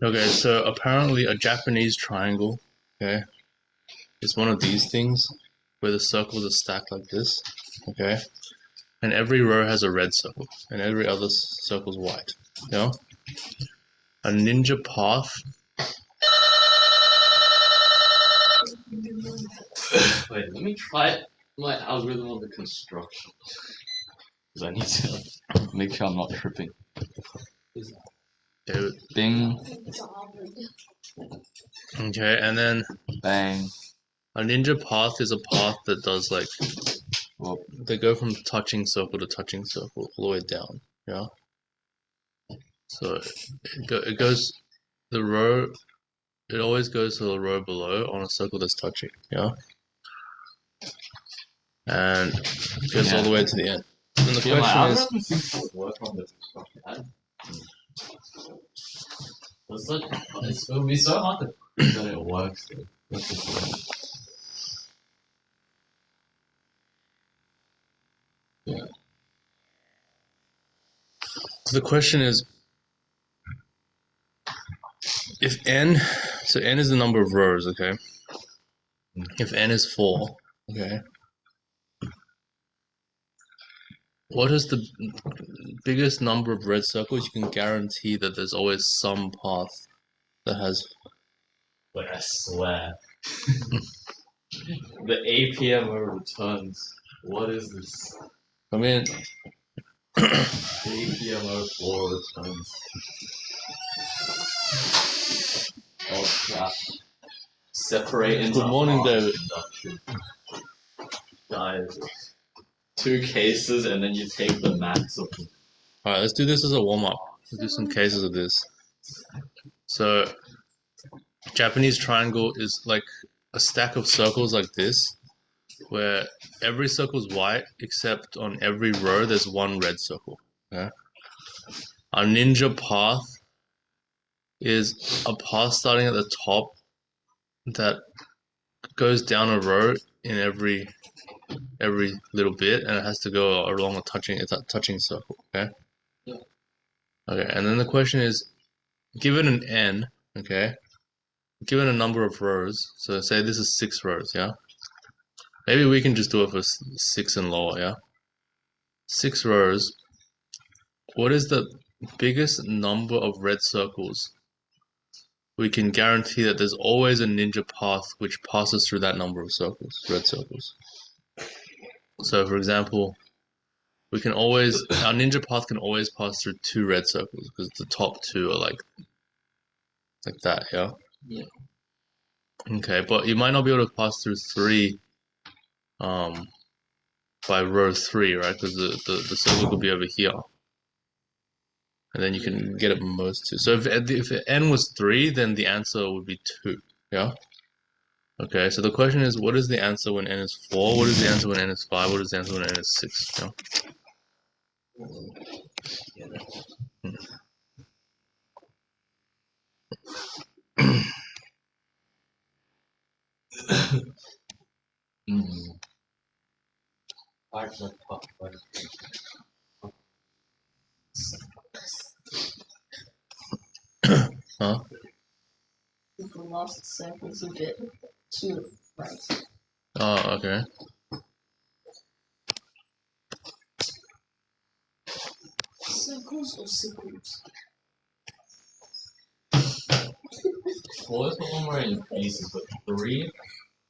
Okay, so apparently a Japanese triangle, okay, is one of these things where the circles are stacked like this, okay, and every row has a red circle, and every other circle's white. You know, a ninja path. Wait, let me try my algorithm of the construction. Because I need to make sure I'm not tripping. Okay, Bing, okay, and then bang. a ninja path is a path that does like Well, they go from touching circle to touching circle all the way down. Yeah. So it goes the row. It always goes to the row below on a circle that's touching. Yeah. And it goes all the way to the end. And the yeah, my question is, algorithm seems to work on the construction. It would be so hard to prove that it works. That's the point. Yeah. the question is, if n, so n is the number of rows, okay? If n is 4, okay, what is the biggest number of red circles? You can guarantee that there's always some path that has. But I swear. The APMO returns. What is this? I mean, APMO 4 returns. Oh crap. Separate into good morning, David. induction. Guys. 2 cases and then you take the max of them. All right, let's do this as a warm up. Let's do some cases of this. So, Japanese triangle is like a stack of circles like this, where every circle is white except on every row there's one red circle. Okay? A ninja path is a path starting at the top that goes down a row in every little bit, and it has to go along a touching circle. Okay. Yeah. Okay, and then the question is, given an n, okay, given a number of rows, so say this is 6 rows, yeah. Maybe we can just do it for 6 and lower, yeah. 6 rows. What is the biggest number of red circles? We can guarantee that there's always a ninja path which passes through that number of circles, red circles. So, for example, our ninja path can always pass through 2 red circles because the top 2 are like that, yeah? Yeah. Okay, but you might not be able to pass through 3 by row 3, right? Because the circle could be over here. And then you can get it most 2. So if n was 3, then the answer would be 2, yeah? Okay, so the question is, what is the answer when n is 4? What is the answer when n is 5? What is the answer when n is 6? Yeah? Huh? If the lost circles a bit too right. Oh, okay. Circles or circles? 4 is the one where it increases, but 3?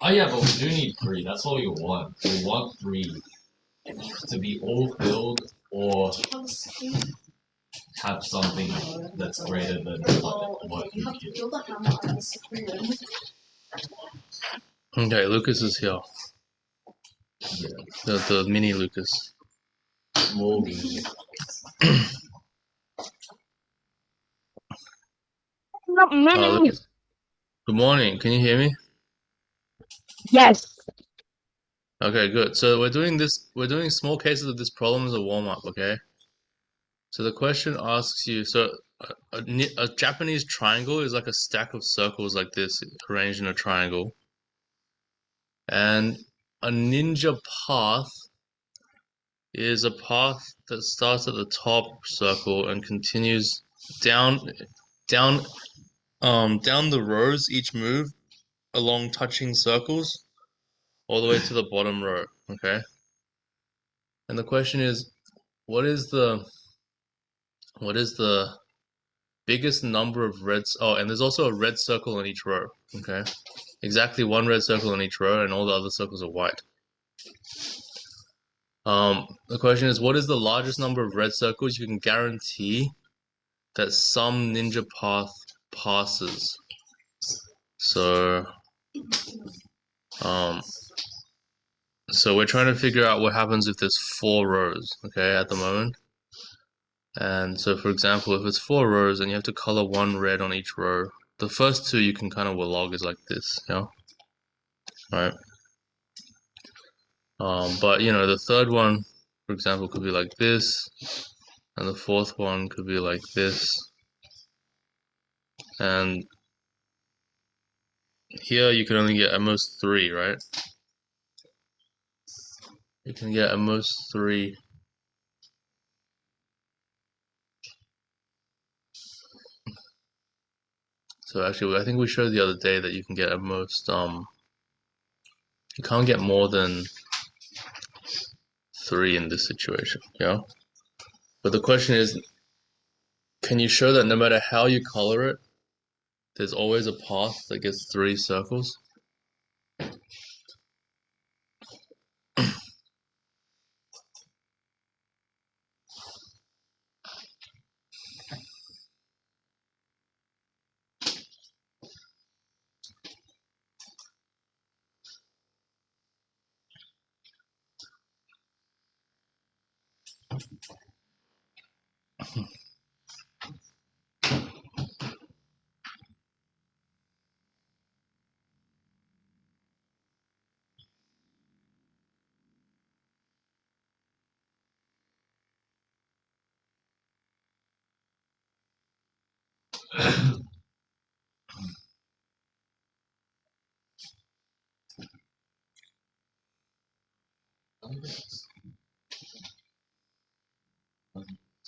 Oh yeah, but we do need 3. That's what we want. We want 3 to be all filled or have something that's greater than what You we have to give. build a hammer on the screen. Okay, Lucas is here. Yeah. The mini Lucas. Small me. Not many. Lucas. Good morning. Can you hear me? Yes. Okay, good. So we're doing small cases of this problem as a warm-up, okay? So the question asks you, so a Japanese triangle is like a stack of circles like this arranged in a triangle. And a ninja path is a path that starts at the top circle and continues down Down the rows, each move along touching circles all the way to the bottom row. Okay. And the question is, what is the biggest number of reds? Oh, and there's also a red circle in each row. Okay. Exactly one red circle in each row, and all the other circles are white. The question is, what is the largest number of red circles you can guarantee that some ninja path passes? So, um, so we're trying to figure out what happens if there's 4 rows, okay, at the moment. And so, for example, if it's 4 rows and you have to color 1 red on each row, the first 2 you can kind of log is like this, right? But you know, the third one, for example, could be like this, and the fourth one could be like this, and here you can only get at most 3, right? You can get at most 3. So actually, I think we showed the other day that you can get at most, you can't get more than 3 in this situation, But the question is, can you show that no matter how you color it, there's always a path that gets 3 circles?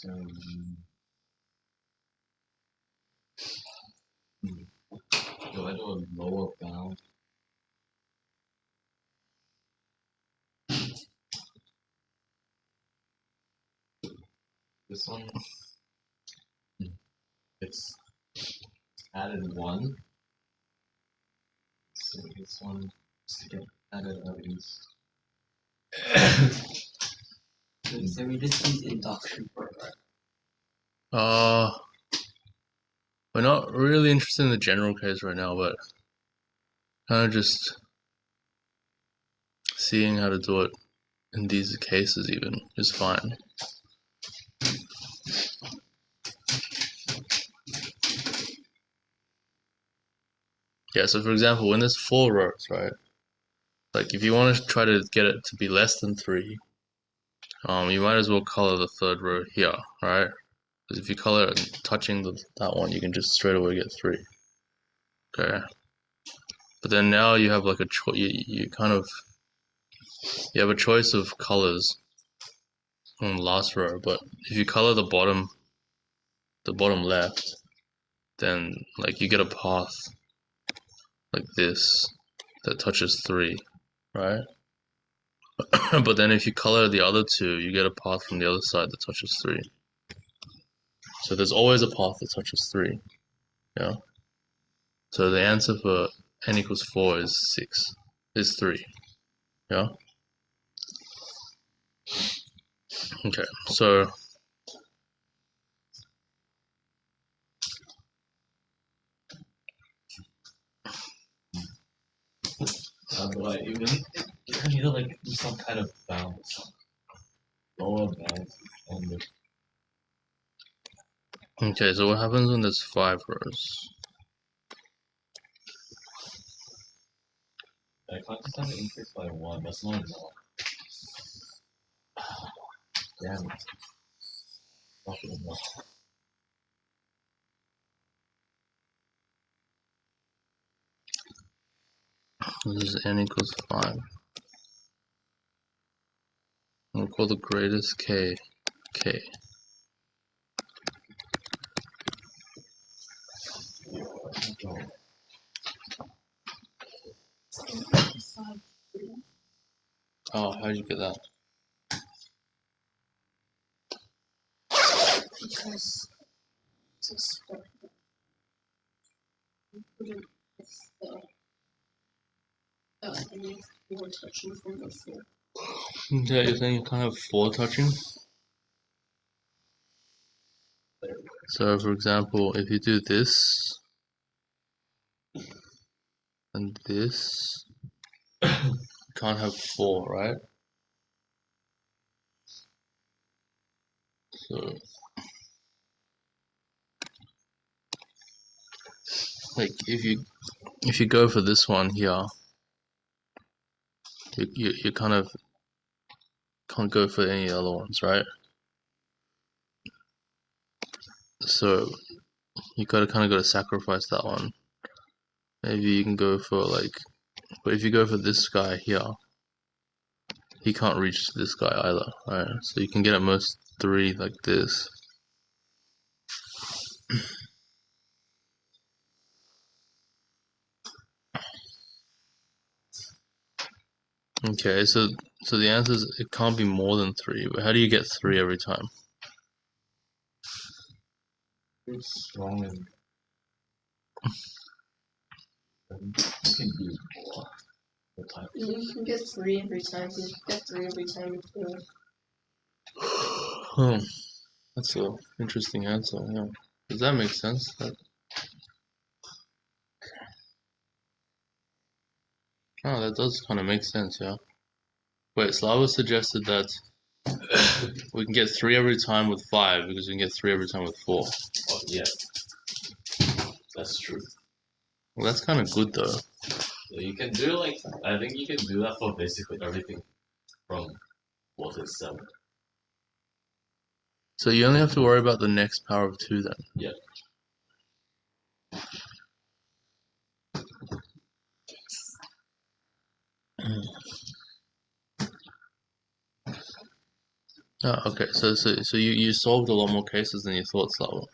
Do I do a lower bound? This one, it's added 1. So this one is to get added at least. So we just use induction for it, right? We're not really interested in the general case right now, but kind of just seeing how to do it in these cases even is fine. Yeah, so for example, when there's 4 rows, right? Like if you want to try to get it to be less than 3, you might as well color the 3rd row here, right? Because if you color it touching that one, you can just straight away get 3. Okay. But then now you have like a choice. You have a choice of colors on the last row. But if you color the bottom left, then like you get a path like this that touches 3, right? But then if you color the other 2, you get a path from the other side that touches 3. So there's always a path that touches 3. Yeah. So the answer for n equals 4 is 3. Yeah. Okay. So How do I even? I need to like do some kind of bound. Lower bound on the. okay. So what happens when there's 5 rows? I can't just have it increased by 1. That's not enough. Damn it. Not enough. This is n equals 5. We'll call the greatest k. Oh, how did you get that? Because it's a sport. You put it with I need more touching from the floor. Yeah, you're saying you can't have 4 touching? So, for example, if you do this and this, you can't have 4, right? So, like, if you go for this one here, you kind of can't go for any other ones, right? So you kind of got to sacrifice that one. Maybe you can go for like, but if you go for this guy here, he can't reach this guy either, right? So you can get at most 3 like this. Okay, so the answer is it can't be more than 3. But how do you get 3 every time? It's strong and you can do more. The type. You can get 3 every time. You get 3 every time you pull. Oh, that's a interesting answer. Yeah, does that make sense? Oh, that does kind of make sense. Yeah. Wait, Slava suggested that we can get 3 every time with 5 because we can get 3 every time with 4. Oh, yeah. That's true. Well, that's kind of good though. So you can do like, I think you can do that for basically everything from 4 to 7. So you only have to worry about the next power of 2 then. Yeah. Oh, okay. So you solved a lot more cases than you thought, Slava.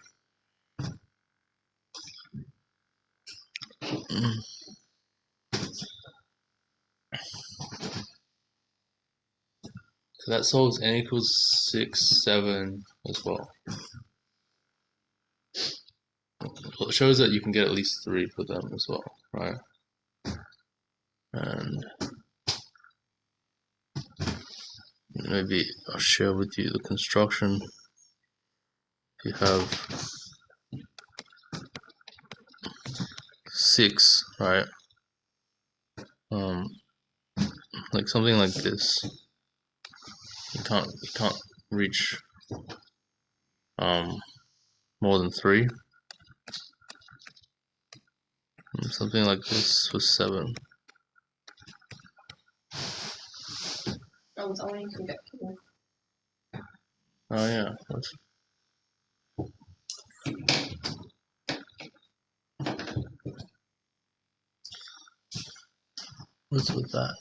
So that solves n equals 6, 7 as well. Well, it shows that you can get at least 3 for them as well, right? And maybe I'll share with you the construction. If you have 6, right? Like something like this. You can't reach more than 3. Something like this for 7. Oh, with only you can get 4. Oh yeah, what's with that?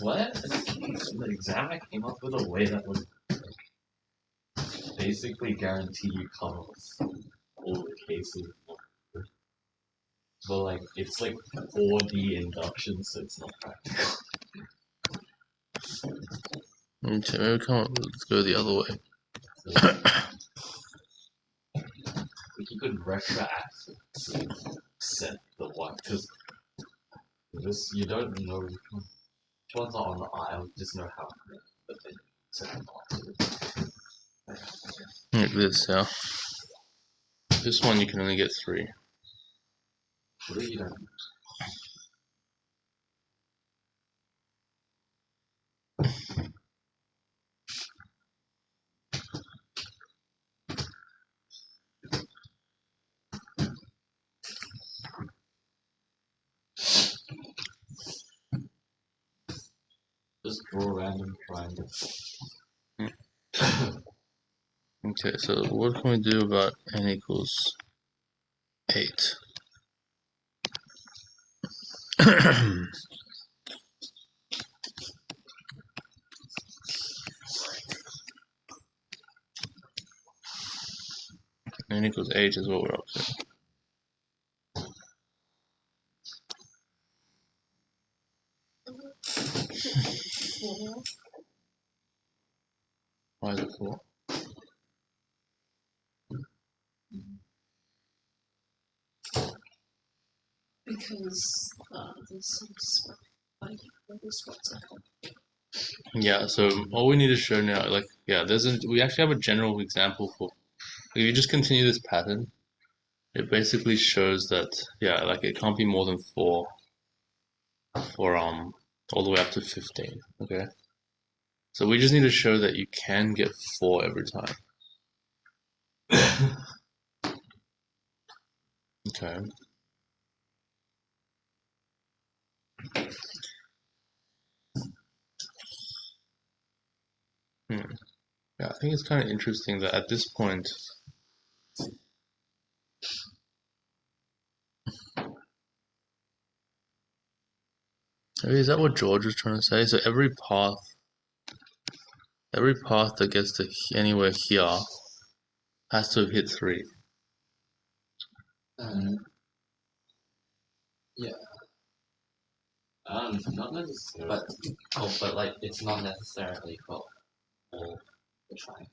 What? The exam I came up with a way that would basically guarantee you cover all the cases. But like, it's like 4D induction, so it's not practical. Okay, maybe let's go the other way. So, like you could retroactively set the one, because this, you don't know which ones are on the aisle, you just know how many, but then set them on. Like this, yeah. This one you can only get 3. Really, you don't. Just draw random triangles. Okay, so what can we do about n equals 8? n equals 8 is what we're up to. Four. Why is it 4? Because there's some spot. Like, the spots are called. Yeah, so all we need to show now, like, yeah, we actually have a general example for, if you just continue this pattern, it basically shows that, yeah, like it can't be more than 4 for, all the way up to 15, okay? So we just need to show that you can get 4 every time. Okay. Yeah, I think it's kind of interesting that at this point, maybe is that what George was trying to say? So every path that gets to anywhere here has to have hit 3. Yeah, Not necessarily. but like it's not necessarily for all the triangles.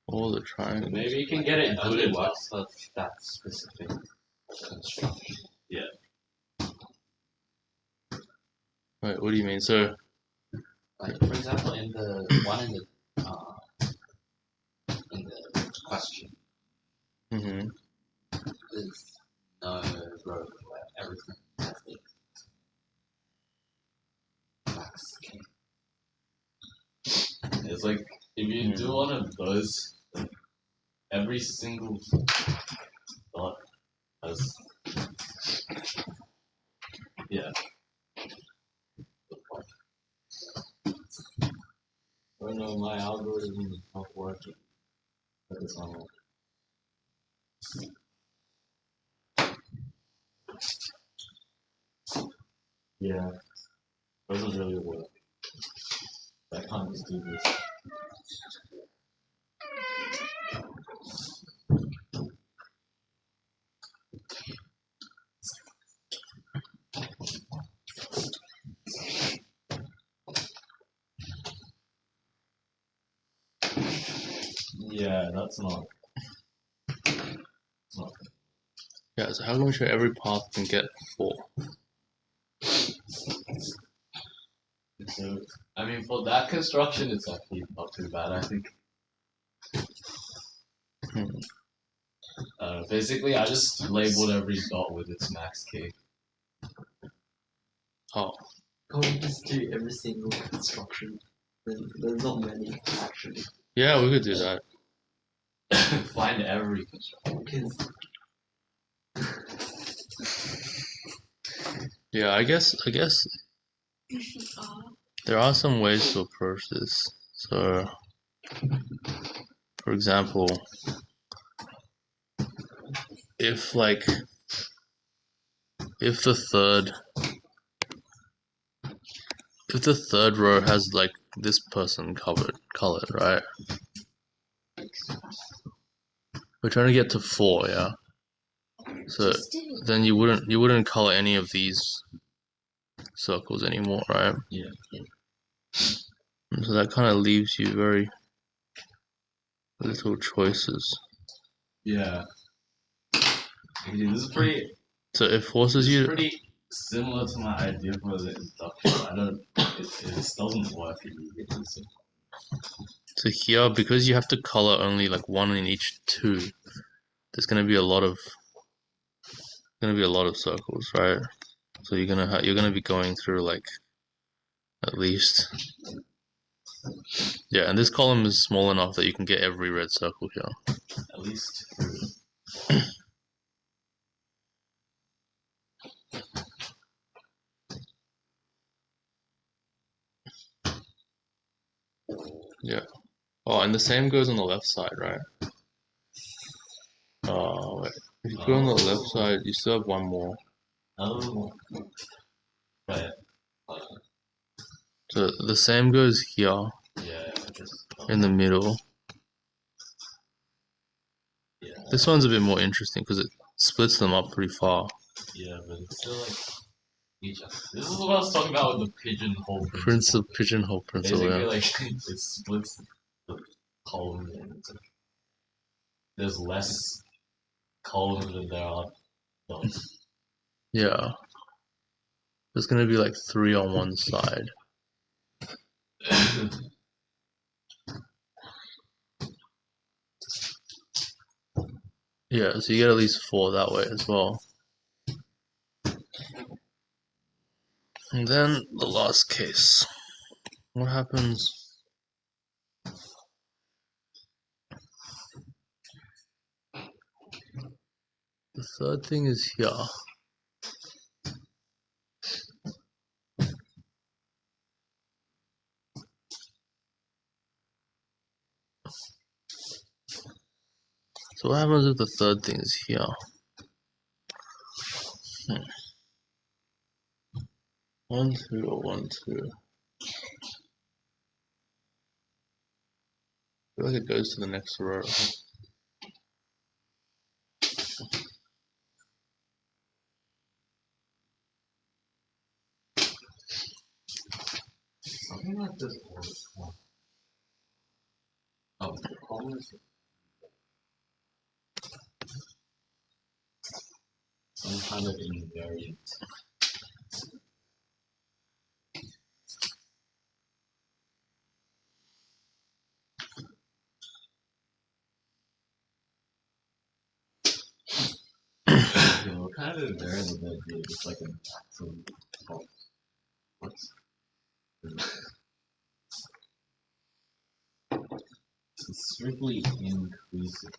All the triangles. Maybe you can get it good Only enough. works for that specific construction. Wait, what do you mean? So, Like for example, in the one in the question, mm-hmm. there's no row where everything has the max K. It's like if you do one of those, like, every single dot has Oh no, my algorithm is not working. That is not working. Yeah, doesn't really work. I can't just do this. Yeah, that's not. It's not. Yeah, so how can we show every path can get 4? So, I mean, for that construction, it's actually not too bad, I think. Basically, I just labeled every dot with its max K. Oh, Can't we just do every single construction? There's not many actually. yeah, we could do that. Find every construction. Because Yeah, I guess there are some ways to approach this. So, for example, if the third row has like this person colored, right? We're trying to get to 4, yeah. So then you wouldn't color any of these circles anymore, right? Yeah. And so that kind of leaves you very little choices. Yeah. Actually, this is pretty. So it forces you. Pretty similar to my idea for the induction. I don't. It just doesn't work immediately. So here, because you have to color only like one in each 2, there's gonna be a lot of circles, right? So you're gonna be going through like at least, yeah. And this column is small enough that you can get every red circle here. At least 2. Yeah. Oh, and the same goes on the left side, right? Oh, wait. If you go on the left side, you still have one more. Oh. Right. So the same goes here Yeah. in the middle. This one's a bit more interesting because it splits them up pretty far. Yeah, but it's still like each. This is what I was talking about with the pigeonhole principle. Pigeonhole principle, Basically, yeah. like it splits the column and it's like there's less columns than there are dots. Yeah. There's gonna be like 3 on one side. Yeah, so you get at least 4 that way as well. And then the last case. What happens? The third thing is here. So what happens if the third thing is here? 1, 2, or 1, 2. I feel like it goes to the next row. Something like this all the time. Oh, the problem is some kind of invariant. Yeah, what kind of invariant would that be? Just like a maximum. Oh, what's it's strictly increasing.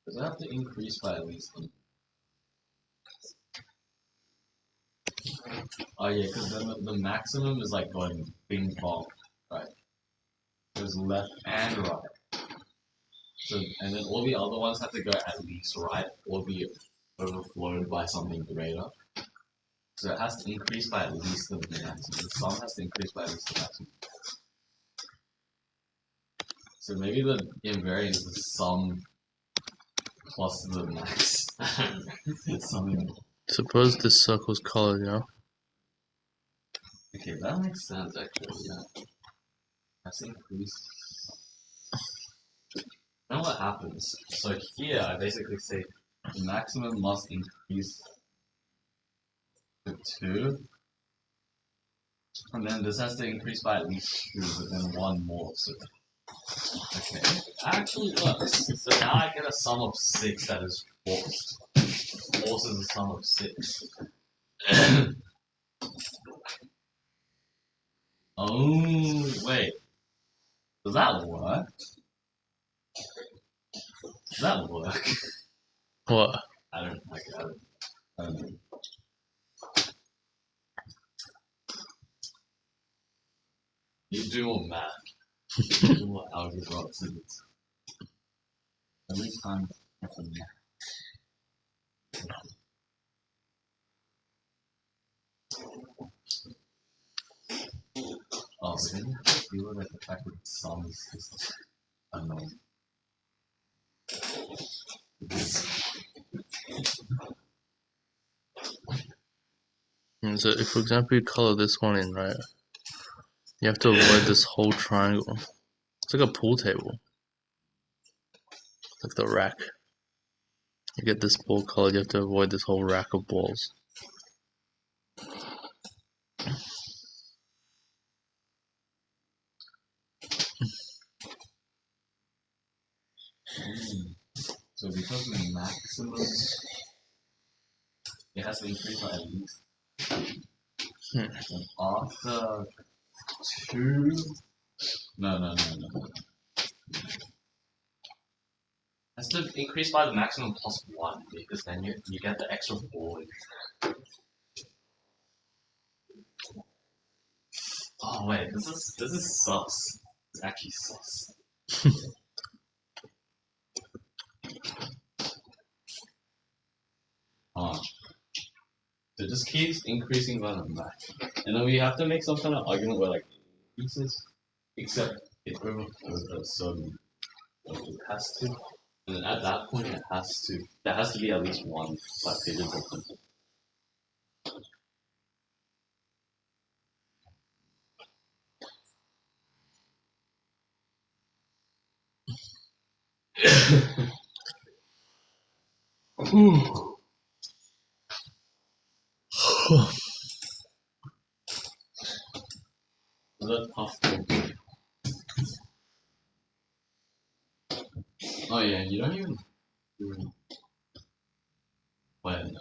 Does it have to increase by at least? Oh yeah, because then the maximum is like going ping pong, right? There's left and right. So and then all the other ones have to go at least right or be overflowed by something greater. So it has to increase by at least the maximum. The sum has to increase by at least the maximum. So maybe the invariant is the sum plus the max. It's something. Suppose this circle's colored, yeah? Okay, that makes sense actually. Yeah, that's increase. Now what happens? So here I basically say the maximum must increase to 2, and then this has to increase by at least 2, but then 1 more. So okay, that actually works. So now I get a sum of 6 that is forced. Force is a sum of 6. Oh wait, does that work? Does that work? What? I don't. I don't know. You do more math. You do more algebra physics. Every time it's a math. Oh, but then you have to deal with like the fact that sum is just unknown. And so if, for example, you color this one in, right? You have to avoid this whole triangle. It's like a pool table. Like the rack. You get this ball colored, you have to avoid this whole rack of balls. So because the maximum, it has to increase by at least. And after 2, no. Has to increase by the maximum plus 1 because then you get the extra ball. Oh wait, this is sus. It's actually sus. So it just keeps increasing by the max. And then we have to make some kind of argument where like it increases, except it overflows at a certain It has to. And then at that point, there has to be at least one 5 pages open. That's tough. Oh yeah, you don't even. Wait, no.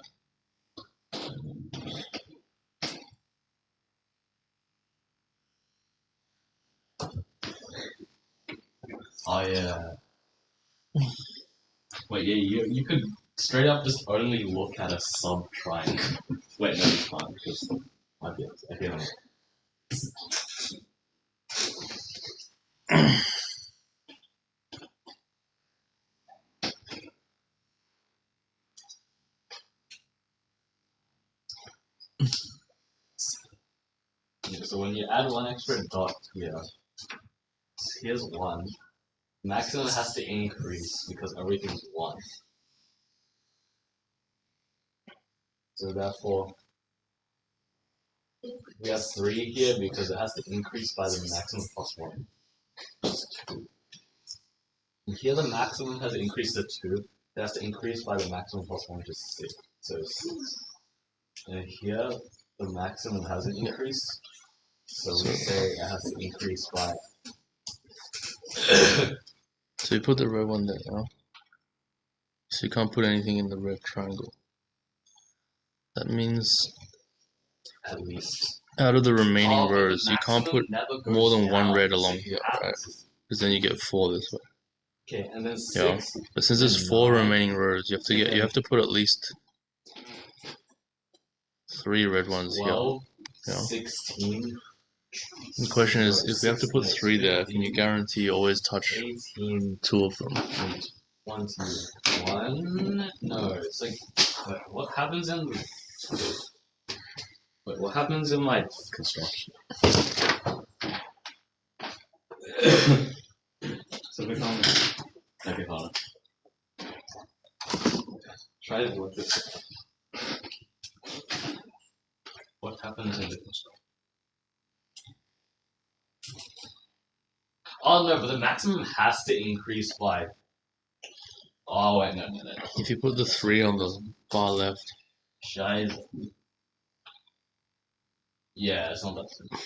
Oh yeah. Wait, yeah, you could straight up just only look at a sub triangle. Wait, no, you can't because I feel like. Yeah, so when you add one extra dot here, here's one. Maximum has to increase because everything's one. So therefore, we have 3 here because it has to increase by the maximum plus 1. Plus 2. And here the maximum has increased to 2. It has to increase by the maximum plus 1, which is 6. So 6. And here the maximum hasn't increased. So we say it has to increase by. So you put the red one there, yeah? So you can't put anything in the red triangle. That means At least. out of the remaining But the rows, you can't put maximum never more goes than one down, red so along you here, have right? to- Because then you get 4 this way. Okay, and then 6. Yeah. But since there's and 4 9, remaining rows, you have to put at least 3 red ones here. 12, Yeah. 16. The question is, if we have to put 3 there, can you 15, guarantee you always touch 18, 2 of them? 21. No, it's like, what happens in. Wait, what happens in my construction? So become. Okay, hold on. Try to work this out. What happens in the construction? Oh no, but the maximum has to increase by. Oh wait, no. If you put the 3 on the far left, Scheiße. Yeah, it's not that simple.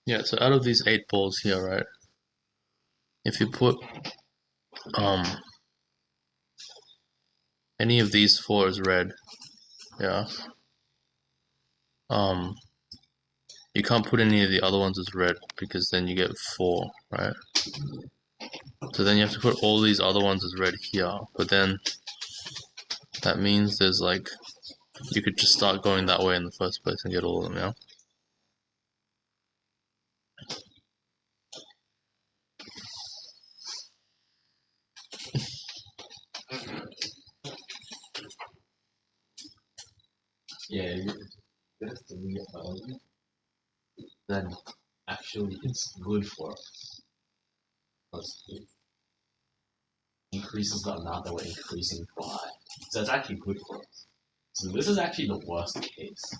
yeah, so out of these 8 balls here, right? If you put any of these 4 as red, yeah, you can't put any of the other ones as red because then you get 4, right? So then you have to put all these other ones as red here, but then that means there's like, you could just start going that way in the first place and get all of them, yeah? Yeah, that's the then actually it's good for us. Because it increases the amount that we're increasing by. So it's actually good for us. So this is actually the worst case.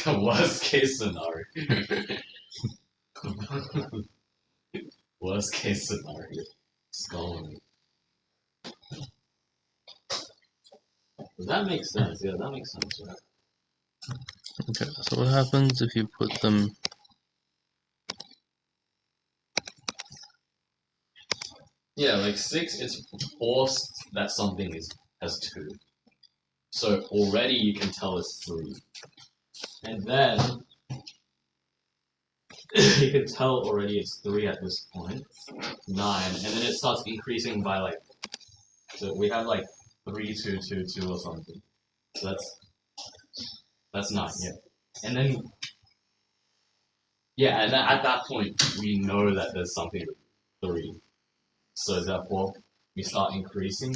The worst case scenario. Worst case scenario. Skull. Does that make sense? Yeah, that makes sense, right? Okay, so what happens if you put them... Yeah, like 6, it's forced that something has 2. So already you can tell it's 3. And then you can tell already it's 3 at this point. 9, and then it starts increasing by like, so we have like 3, 2, 2, 2 or something. So that's 9, yeah. And then Yeah, and then at that point, we know that there's something with 3. So therefore, we start increasing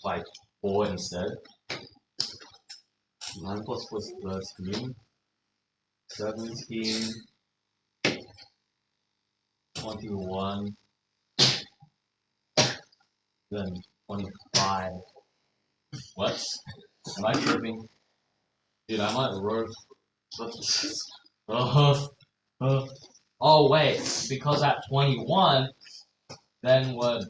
by 4 instead. 9 plus 4 is 13. 17. 21. Then 25. What? Am I tripping? Dude, I might rope. Oh wait, because at 21, then what?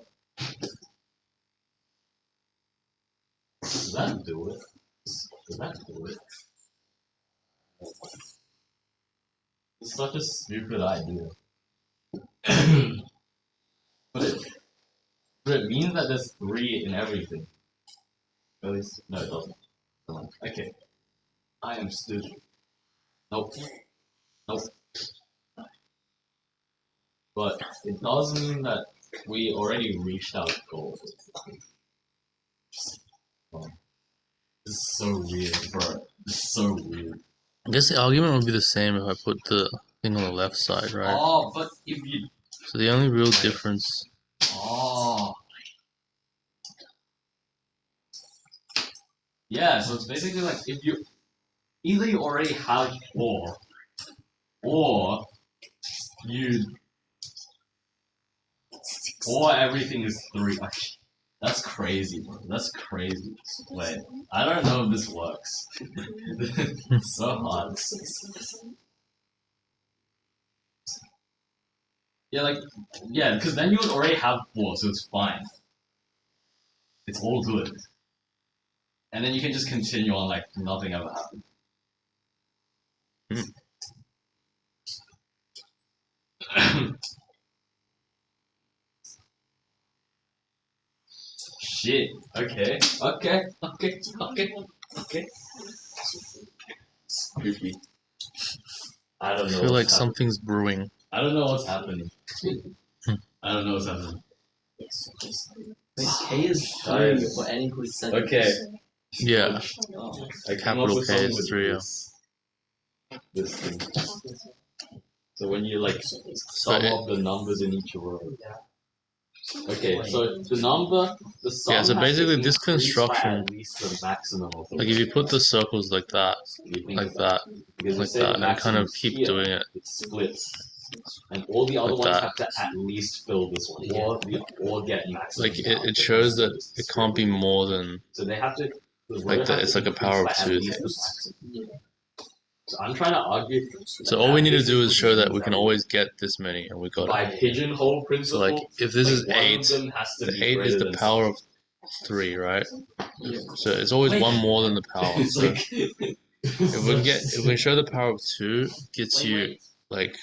Does that do it? Does that do it? It's such a stupid idea. but it means that there's 3 in everything. At least, no, it doesn't. Come on. Okay. I am stupid. Nope. Nope. But it does mean that we already reached our goal. Oh, this is so weird, bro. This is so weird. I guess the argument would be the same if I put the thing on the left side, right? Oh, but if you... So the only real difference... Oh. Yeah, so it's basically like if you... Either you already have 4, or you... Or everything is 3. That's crazy, bro. That's crazy. Wait, I don't know if this works. It's so hard. Yeah, because then you would already have 4, so it's fine. It's all good. And then you can just continue on like nothing ever happened. Shit. Okay. Creepy. I don't I know. feel like what's happening. something's brewing. I don't know what's happening. I don't know what's happening. Wait, K is 3 for n equals 7. Okay. Yeah, Oh. I came up capital with K something is with 3. this thing. So when you like So sum up the numbers in each row. Okay, so the sum yeah, so has basically to this increase by construction, at least the maximum of the like if you put the circles like that, because you say the and kind maximum of is keep here, doing it it splits. And all the other like ones that, have to at least fill this one, or get maximum. like it shows that it can't be more than So they have to. like that. It's like a power of 2 thing. So I'm trying to argue. So all we need to do is show that we can always get this many, and we got by it. pigeonhole So principle. like if this is one 8, of them has to the be 8 is greater the than power of 3, right? So it's always one more than the power. It's So like if we show the power of 2 gets you like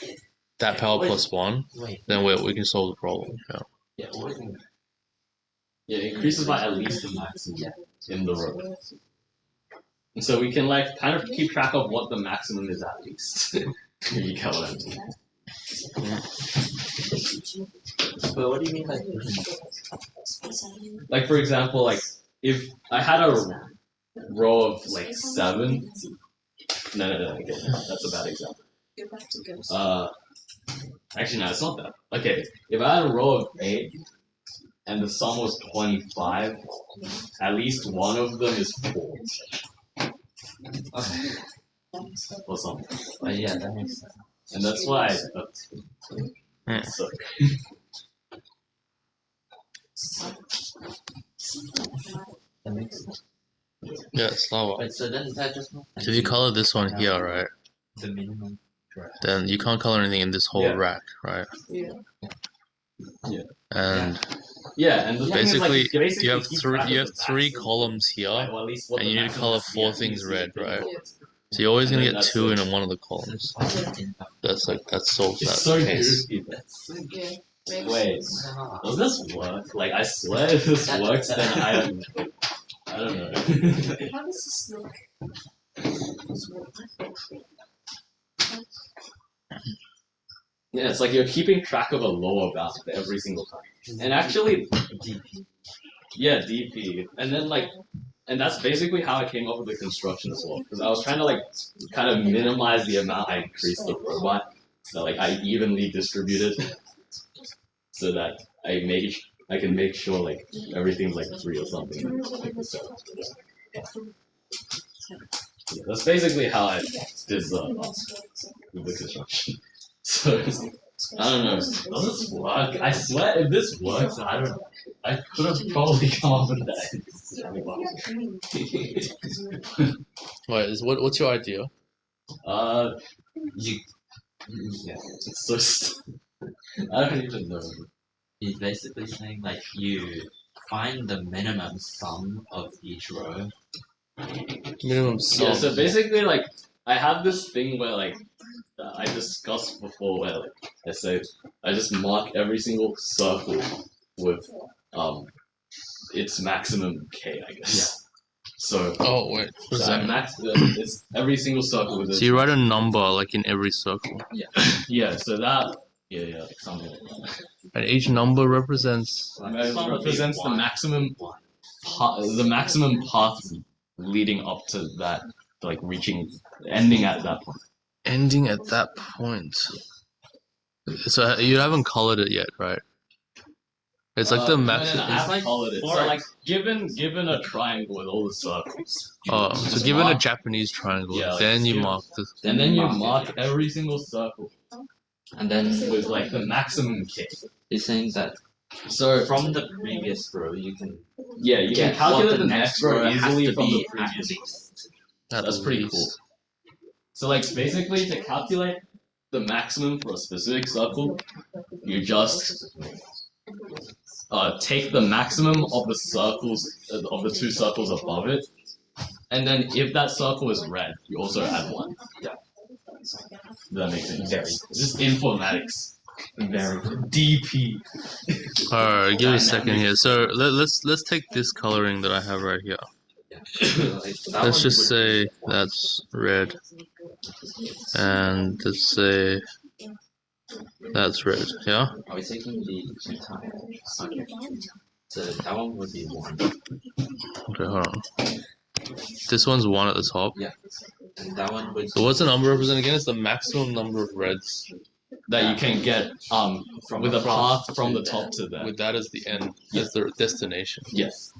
that power plus 1, then we can solve the problem. Yeah. Yeah, it increases by at least the maximum in the row. And so we can like kind of keep track of what the maximum is at least. You get what I mean? But what do you mean by Like for example, like if I had a row of like 7. No, okay, that's a bad example. Actually, no, it's not that. Okay, if I had a row of 8 and the sum was 25, at least one of them is 4. Okay. Or something. Yeah, that makes sense. And that's why so, That makes sense. Yeah, it's lava. Wait, so then that just So if you color this one here, right, the minimum. then you can't color anything in this whole rack, right? Yeah. And yeah, and the thing is, like, basically you have keep three track of the three maximum, columns here, right? Well, at least what and the you need to maximum color has to be, 4 and things you red, see right? it. So you're always And gonna then get that's 2 it. in one of the columns. That solves It's that so case. goofy. Yeah. Wait, does this work? Like, I swear if this works, then I don't know. How does this look? Yeah, it's like you're keeping track of a lower bound every single time. And actually, yeah, DP. And then and that's basically how I came up with the construction as well. Because I was trying to kind of minimize the amount I increased the robot So like I evenly distributed so that I can make sure like everything's like 3 or something. Yeah, that's basically how I did the construction. So I don't know. Does this work? I swear, if this works, I could have probably come up with that. What's your idea? You yeah, it's so. I don't even know. He's basically saying like you find the minimum sum of each row. Minimum Yeah, sum. so basically, like, I have this thing where, like, I discussed before where, like, I just mark every single circle with, its maximum K, I guess. Yeah. So, Oh wait, what's I that? it's every single circle with So you write a number like in every circle, yeah, so that, yeah, like something like that. and each number represents. It represents the maximum path leading up to that, like ending at that point. Ending at that point. So you haven't colored it yet, right? It's like the No, maximum. I haven't like colored it. So forest. like given a triangle with all the circles, Oh, so just given a mark- Japanese triangle, Yeah, like, then you give- mark the. and then you mark every single circle And then with like the maximum K. he's saying that So from the previous row you can yeah, you can get calculate what the next row has easily to from the be at previous. least. At That's pretty least. cool. So like basically to calculate the maximum for a specific circle, you just take the maximum of the circles of the 2 circles above it, and then if that circle is red, you also add 1. Yeah. Does that make sense? It's just informatics. Very DP. Alright, give it a second here. So let's take this coloring that I have right here. Let's just say that's red, and let's say that's red. Yeah. Are we taking the entire? Okay. So that one would be 1. Okay, hold on. This one's 1 at the top. Yeah. And that one would So what's the number represent again? It's the maximum number of reds. That you can get with a path from the top to there. With that as the end, as the destination. Yes.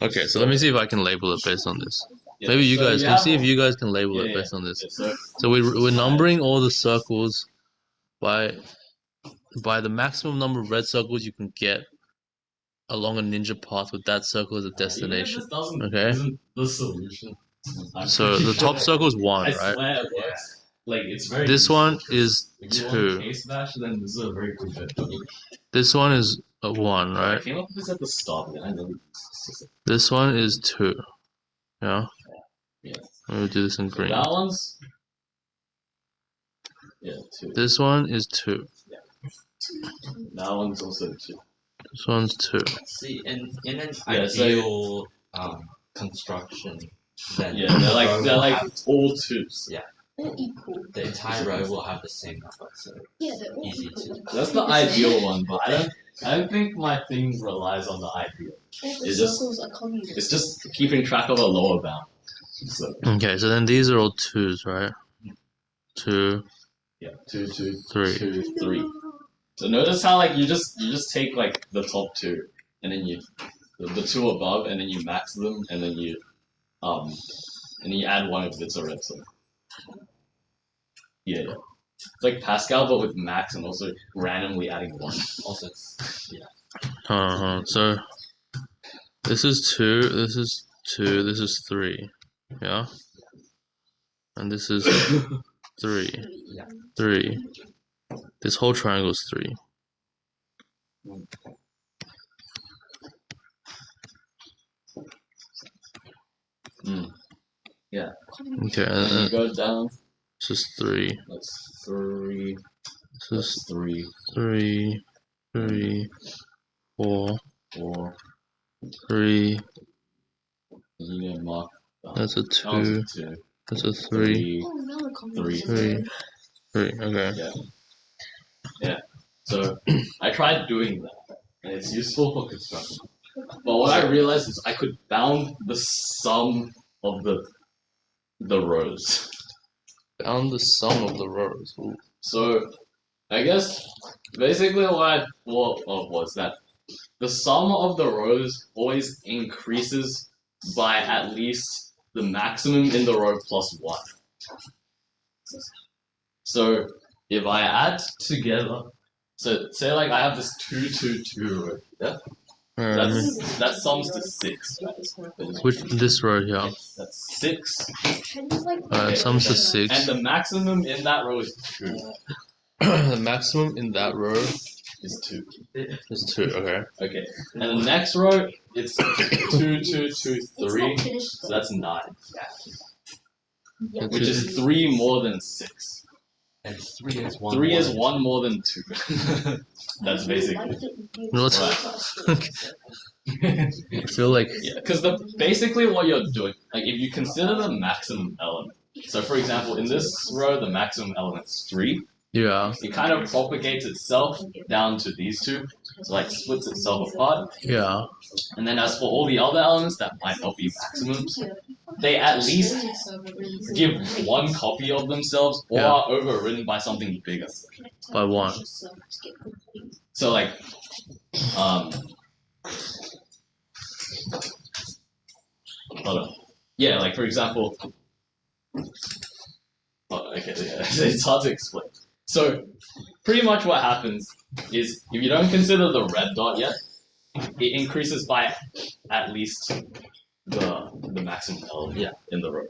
Okay, so let me see if I can label it based on this. Yeah, Maybe you so guys can have- see if you guys can label it Yeah, based on this. yeah, So we're numbering all the circles by the maximum number of red circles you can get along a ninja path with that circle as a destination. Okay. Isn't the solution. I'm So pretty the sure. top circle is 1, I right? swear it works. Like it's very. This one is If you want 2. case bash, then this is a very good bit. This one is a 1, I right? came up with this at the start, and I know. This one is 2. Yeah. Yeah. We'll do this in So green. that one's. Yeah, 2. This one is 2. That one's also 2. This one's 2. see in an Yeah, so- ideal construction. Then Yeah, the row they're will like have- all 2s. They're equal. the entire row will have the same number. So Yeah, they're all Easy equal. to- That's the ideal one, but I don't think my thing relies on the ideal. All the It's just- circles are communal. It's just keeping track of a lower bound. So Okay, so then these are all 2s, right? 2, yeah, 2, 2, 3. 2, 3. So notice how like you just take like the top 2, and then the 2 above, and then you max them, and then you add 1 if it's a red circle. Yeah. It's like Pascal, but with max and also randomly adding 1. also So this is 2, this is 2, this is 3. Yeah? And this is 3. Yeah. 3. This whole triangle is 3. Yeah. Okay, And you and go down. this is 3. That's 3. This is That's 3, 3, 3, 4, 4. 3. You need to mark. That's a That 2. was a 2. That's a 3. Oh, now the Three. combination. 3. 3. Okay. So I tried doing that, and it's useful for construction. But what I realized is I could bound the sum of the rows. Found the sum of the rows. Ooh. So I guess basically what I thought of was that the sum of the rows always increases by at least the maximum in the row plus 1. So if I add together, so say like I have this 2, 2, 2 row, yeah? That sums to 6, right? Which this row here? That's 6. Sums to 6. And the maximum in that row is 2. The maximum in that row Is 2. is 2. Okay. Okay. And the next row, it's 2, 2, 2, 3. So that's 9. Which is 3 more than 6. And 3 is 1. 3 is 1 more than 2. That's basically. What? Right. I feel like Yeah, because basically what you're doing, like if you consider the maximum element. So for example, in this row, the maximum element is 3. yeah, It kind of propagates itself down to these two, so like splits itself apart. yeah, And then as for all the other elements that might not be maximums, they at least give one copy of themselves or Yeah. are overridden by something bigger. by 1. So like, hold on. Yeah, like for example, okay, yeah, it's hard to explain. So pretty much what happens is if you don't consider the red dot yet, it increases by at least the maximum element in the row.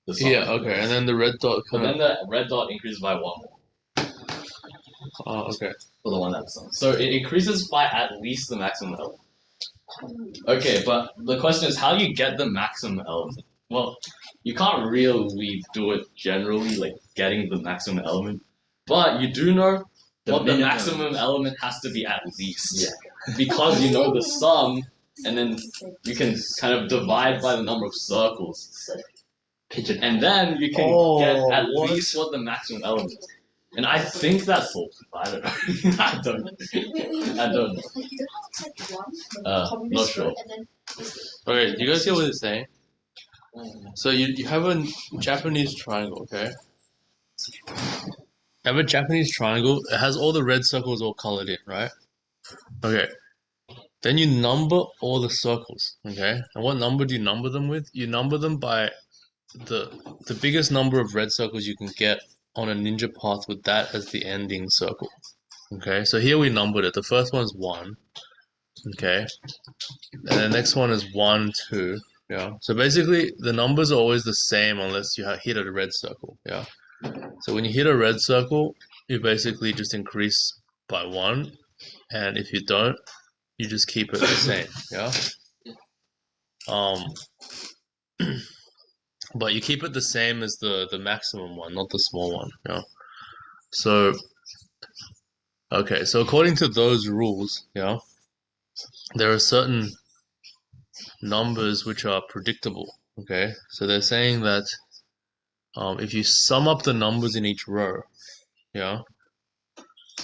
The sum. Yeah, okay, and then the red dot But kind then the red dot increases by 1 more okay. for the one that's sum. So it increases by at least the maximum element. Okay, but the question is how do you get the maximum element? Well, you can't really do it generally, like getting the maximum element. But you do know what the maximum element has to be at least. Yeah. Because you know the sum, and then you can kind of divide by the number of circles. And then you can get at least what the maximum element is. And I think that's all. I don't know. I don't know. I don't know. Not sure. Okay, do you guys hear what it's saying? So you have a Japanese triangle, okay? You have a Japanese triangle, it has all the red circles all colored in, right? Okay. Then you number all the circles, okay? And what number do you number them with? You number them by the biggest number of red circles you can get on a ninja path with that as the ending circle. Okay, so here we numbered it. The first one is 1. Okay. And the next one is 1, 2. Yeah. So basically the numbers are always the same unless you hit a red circle. Yeah. So when you hit a red circle, you basically just increase by 1. And if you don't, you just keep it the same. Yeah. But you keep it the same as the maximum one, not the small one. Yeah. So okay, so according to those rules, yeah, there are certain numbers which are predictable. Okay, so they're saying that if you sum up the numbers in each row, yeah.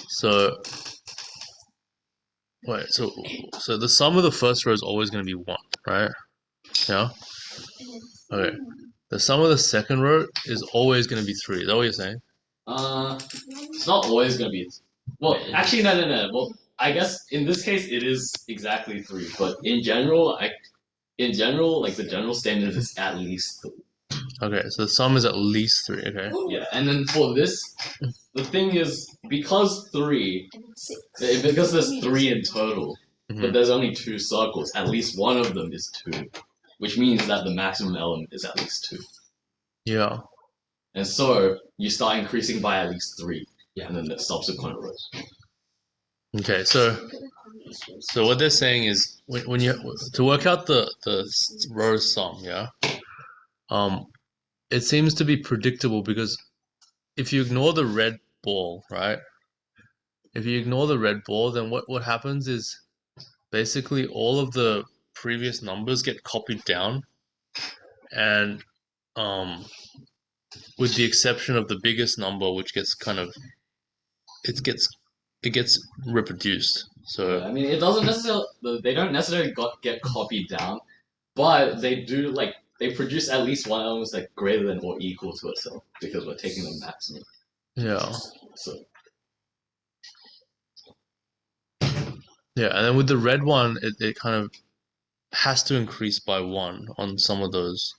So wait, so the sum of the first row is always going to be 1, right? Yeah. Okay. The sum of the second row is always going to be 3. Is that what you're saying? It's not always gonna be. Well, actually, no. Well, I guess in this case it is exactly 3, but in general, like the general standard is at least 3. Okay, so the sum is at least 3. Okay. Yeah, and then for this, the thing is because there's 3 in total, but there's only 2 circles. At least one of them is 2, which means that the maximum element is at least 2. Yeah. And so you start increasing by at least 3, and then the subsequent rows. Okay, so what they're saying is when you to work out the row sum, yeah, it seems to be predictable because if you ignore the red ball, right? If you ignore the red ball, then what happens is basically all of the previous numbers get copied down, and with the exception of the biggest number, which gets kind of it gets reproduced. So I mean, it doesn't necessarily. They don't necessarily get copied down, but they do like they produce at least one element that's like greater than or equal to itself because we're taking the maximum. Yeah. So Yeah, and then with the red one, it kind of has to increase by 1 on some of those.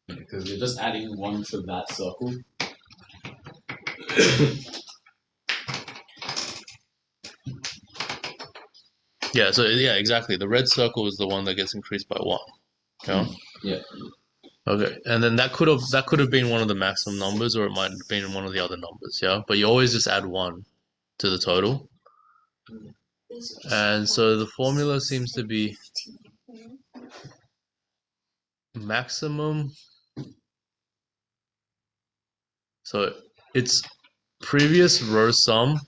because you're just adding one to that circle. Yeah, so yeah, exactly. The red circle is the one that gets increased by 1. Yeah. Yeah. Okay, and then that could have been one of the maximum numbers, or it might have been one of the other numbers. Yeah, but you always just add 1 to the total, and so the formula seems to be maximum. So it's previous row sum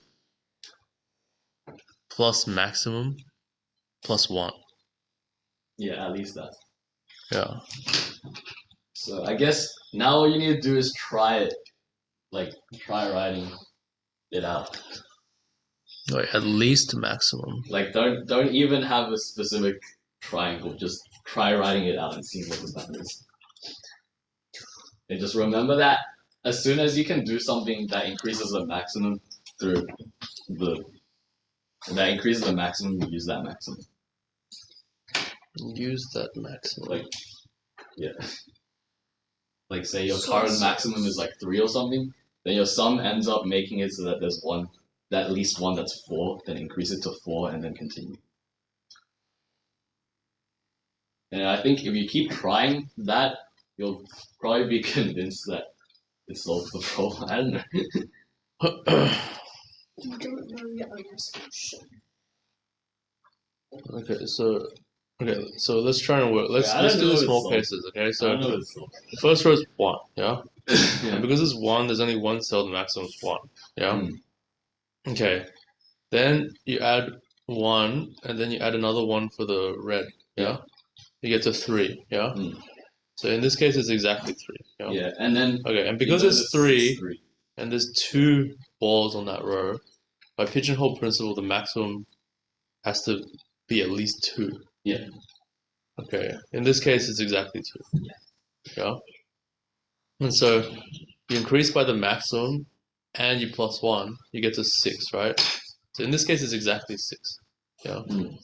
plus maximum plus 1. Yeah, at least that. Yeah. So I guess now all you need to do is try it. Like try writing it out. Wait, at least maximum. Like don't even have a specific triangle. Just try writing it out and see what that is. And just remember that as soon as you can do something that increases the maximum through the that increases the maximum, you use that maximum. Use that maximum. Like yeah. Like say your current maximum is like 3 or something, then your sum ends up making it so that there's one that at least one that's 4, then increase it to 4 and then continue. And I think if you keep trying that, you'll probably be convinced that it solves the problem. I don't know. You don't know your own solution. Okay, so let's try and work. Let's I don't do know the it's small solved. cases. Okay, I so don't know what it's solved. the first row is 1. Yeah. Yeah. And because it's 1, there's only one cell. The maximum is 1. Yeah. Mm. Okay. Then you add 1, and then you add another 1 for the red. Yeah. You get to 3. Yeah. Mm. So in this case, it's exactly 3. Yeah. Yeah, and then Okay, and because it's 3, and there's 2 balls on that row, by pigeonhole principle, the maximum has to be at least 2. Yeah. Okay. In this case, it's exactly 2. Yeah. And so you increase by the maximum, and you plus 1, you get to 6, right? So in this case, it's exactly 6. Yeah. Mm.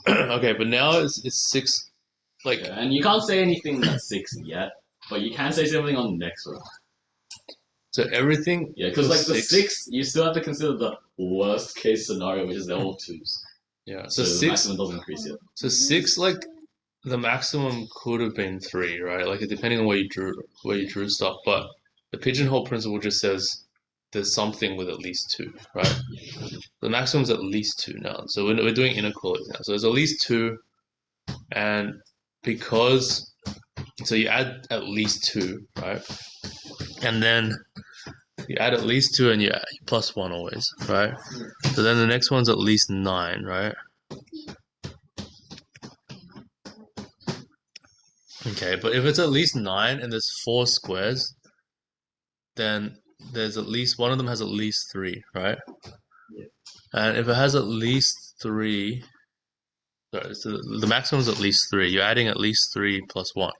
Okay, but now it's 6. Like, Yeah, and you can't say anything that's 6 yet, but you can say something on the next row. so everything. Yeah, because like the 6. 6, you still have to consider the worst case scenario, which is they're all 2s. Yeah. So So the 6. maximum doesn't increase yet. So 6, like, the maximum could have been 3, right? Like, depending on where you drew stuff. But the pigeonhole principle just says there's something with at least 2, right? The maximum is at least 2 now. So we're doing inequalities now. So there's at least 2, and because so you add at least 2, right? And then you add at least 2, and you plus 1 always, right? So then the next one's at least 9, right? Okay, but if it's at least 9 and there's 4 squares, then there's at least one of them has at least 3, right? Yeah. And if it has at least 3, sorry, so the maximum is at least 3. You're adding at least 3 plus 1.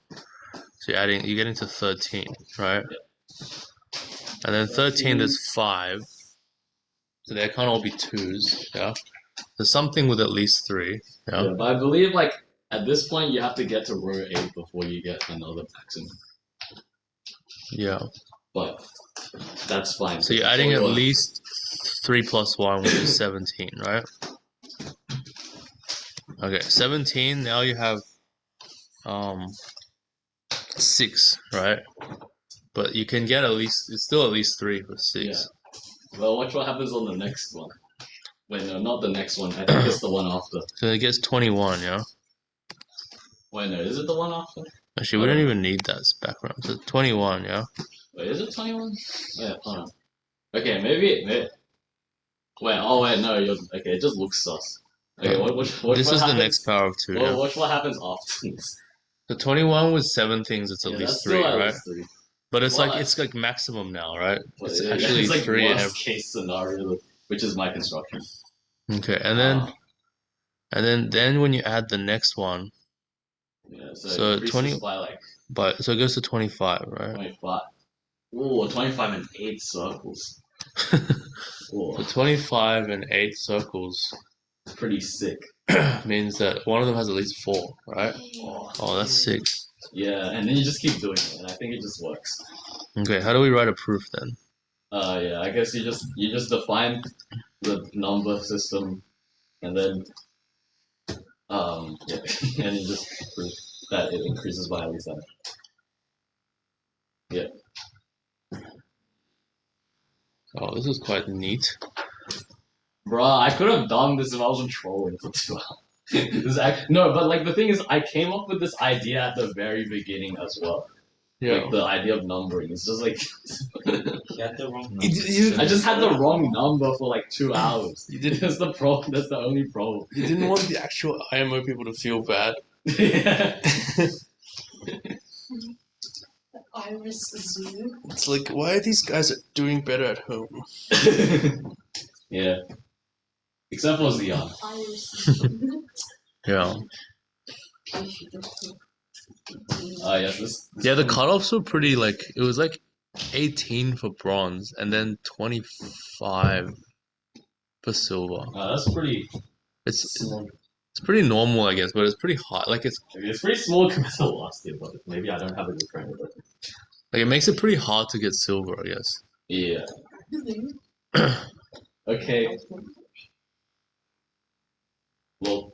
So you're getting to 13, right? Yeah. And then 13 there's 5. So they can't all be 2s, yeah? There's something with at least 3, yeah? Yeah, but I believe like at this point you have to get to row 8 before you get another maximum. Yeah. But that's fine. So you're adding at least 3 plus 1, which is 17, right? Okay, 17, now you have 6, right? But you can get it's still at least 3 for 6. Yeah. Well, watch what happens on the next one. Wait, no, not the next one. I think it's the one after. So it gets 21, yeah? Wait, no, is it the one after? Actually, we don't even need that background. So 21, yeah? Wait, is it 21? Yeah, hold on. Okay, maybe. Wait, no, okay, it just looks sus. Okay, what This what is happens? the next power of 2, Well, yeah? watch what happens after this. So 21 with 7 things, it's at Yeah, least that's 3, still at right? least 3. But it's Well, like maximum now, right? But It's yeah, actually it's like 3 and worst case scenario, which is my construction. Okay, and then when you add the next one, Yeah, so, So it increases 20 by like so it goes to 25, right? 25. Ooh, 25 and 8 circles. Ooh, So 25 and 8 circles pretty sick. means that one of them has at least 4, right? Oh, Oh, that's sick. yeah, and then you just keep doing it, and I think it just works. Okay, how do we write a proof then? Yeah, I guess you just define the number system, and then yeah, and you just prove that it increases by at least that. Yeah. Oh, this is quite neat. Bruh, I could have done this if I wasn't trolling for 2 hours. No, but like the thing is, I came up with this idea at the very beginning as well. Yeah. Like the idea of numbering. It's just like You had the wrong number. I just had the wrong number for like 2 hours. You didn't- That's the problem. That's the only problem. You didn't want the actual IMO people to feel bad. Yeah. The Iris Zoo. It's like, why are these guys doing better at home? Yeah. Except for Zion. Iris Zoo. Yeah. Yes, this Yeah, the cutoffs were pretty like, it was like 18 for bronze and then 25 for silver. that's pretty It's small. it's pretty normal, I guess, but it's pretty hot. Like I mean, it's pretty small compared to last year, but maybe I don't have a good frame of it. it makes it pretty hard to get silver, I guess. Yeah. Okay. Well,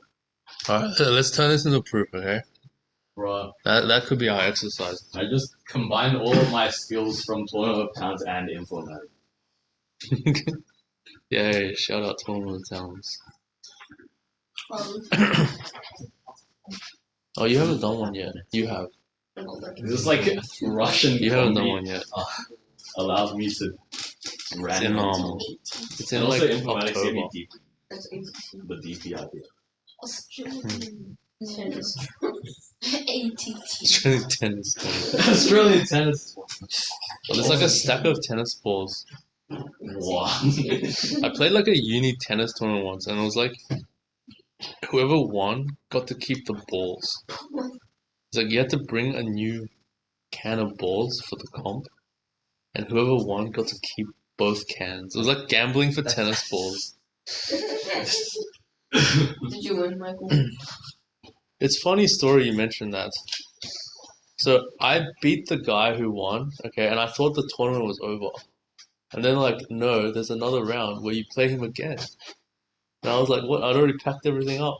Alright, let's turn this into a proof, okay? bruh, That could be our exercise. I just combined all of my skills from Tournament of Towns and Informatic. Yay, shout out to all the towns. Oh, you haven't done one yet. You have. This is like Russian You haven't done comedy one yet. allows me to It's in randomly it's and in also like Informatics gave me October. DP, the DP idea. Australian tennis. ATT. Australian tennis. Australian tennis. Well, there's like a stack of tennis balls. Wow. I played like a uni tennis tournament once, and it was like whoever won got to keep the balls. It's like you had to bring a new can of balls for the comp, and whoever won got to keep both cans. It was like gambling for tennis balls. Did you win, Michael? It's funny story you mentioned that. So I beat the guy who won, okay, and I thought the tournament was over. And then like, no, there's another round where you play him again. And I was like, what? I'd already packed everything up.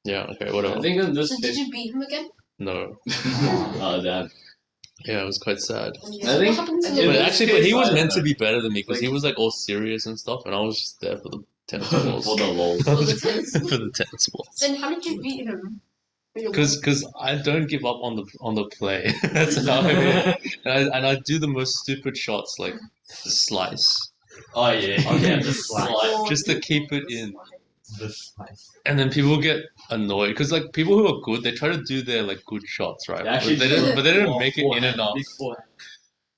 Yeah, okay, I whatever. think in this So did you beat him again? No. oh damn. Yeah, it was quite sad. I think- What happened to In But the this actually, case, but he was I meant don't to be better than me because Like- he was like all serious and stuff, and I was just there for the tennis balls. for the lol. I was the just tennis balls? for the tennis balls. Then how did you beat him? Because I don't give up on the play. That's how I mean. And I do the most stupid shots like slice, Oh yeah. Okay, just slide. just to keep it in. The slice. And then people get annoyed because like people who are good, they try to do their like good shots, right? They actually But they didn't make it in Beforehand, enough. beforehand.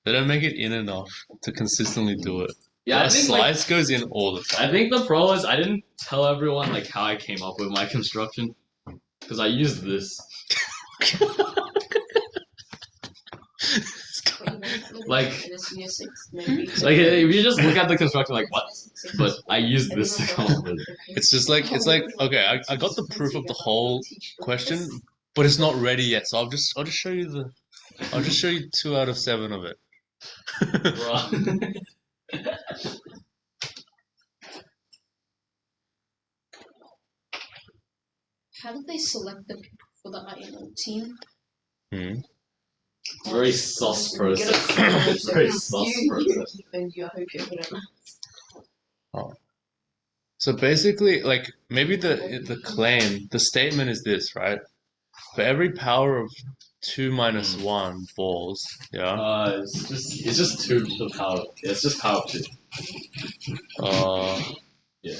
They don't make it in enough to consistently do it. Yeah, I A think like slice goes in all the time. I think the pro is I didn't tell everyone like how I came up with my construction because I used this. Like if you just look at the construction like what, but I used this to come up with it. It's just like okay, I got the proof of the whole question, but it's not ready yet. So I'll just show you 2 out of 7 of it. Bruh. How did they select the people for the IMO team? Very sus process. Very sus process. And you, I hope you're good at that. So basically, like maybe the statement is this, right? For every power of 2 minus 1 balls, yeah. It's just two the power. It's just power two. Yeah.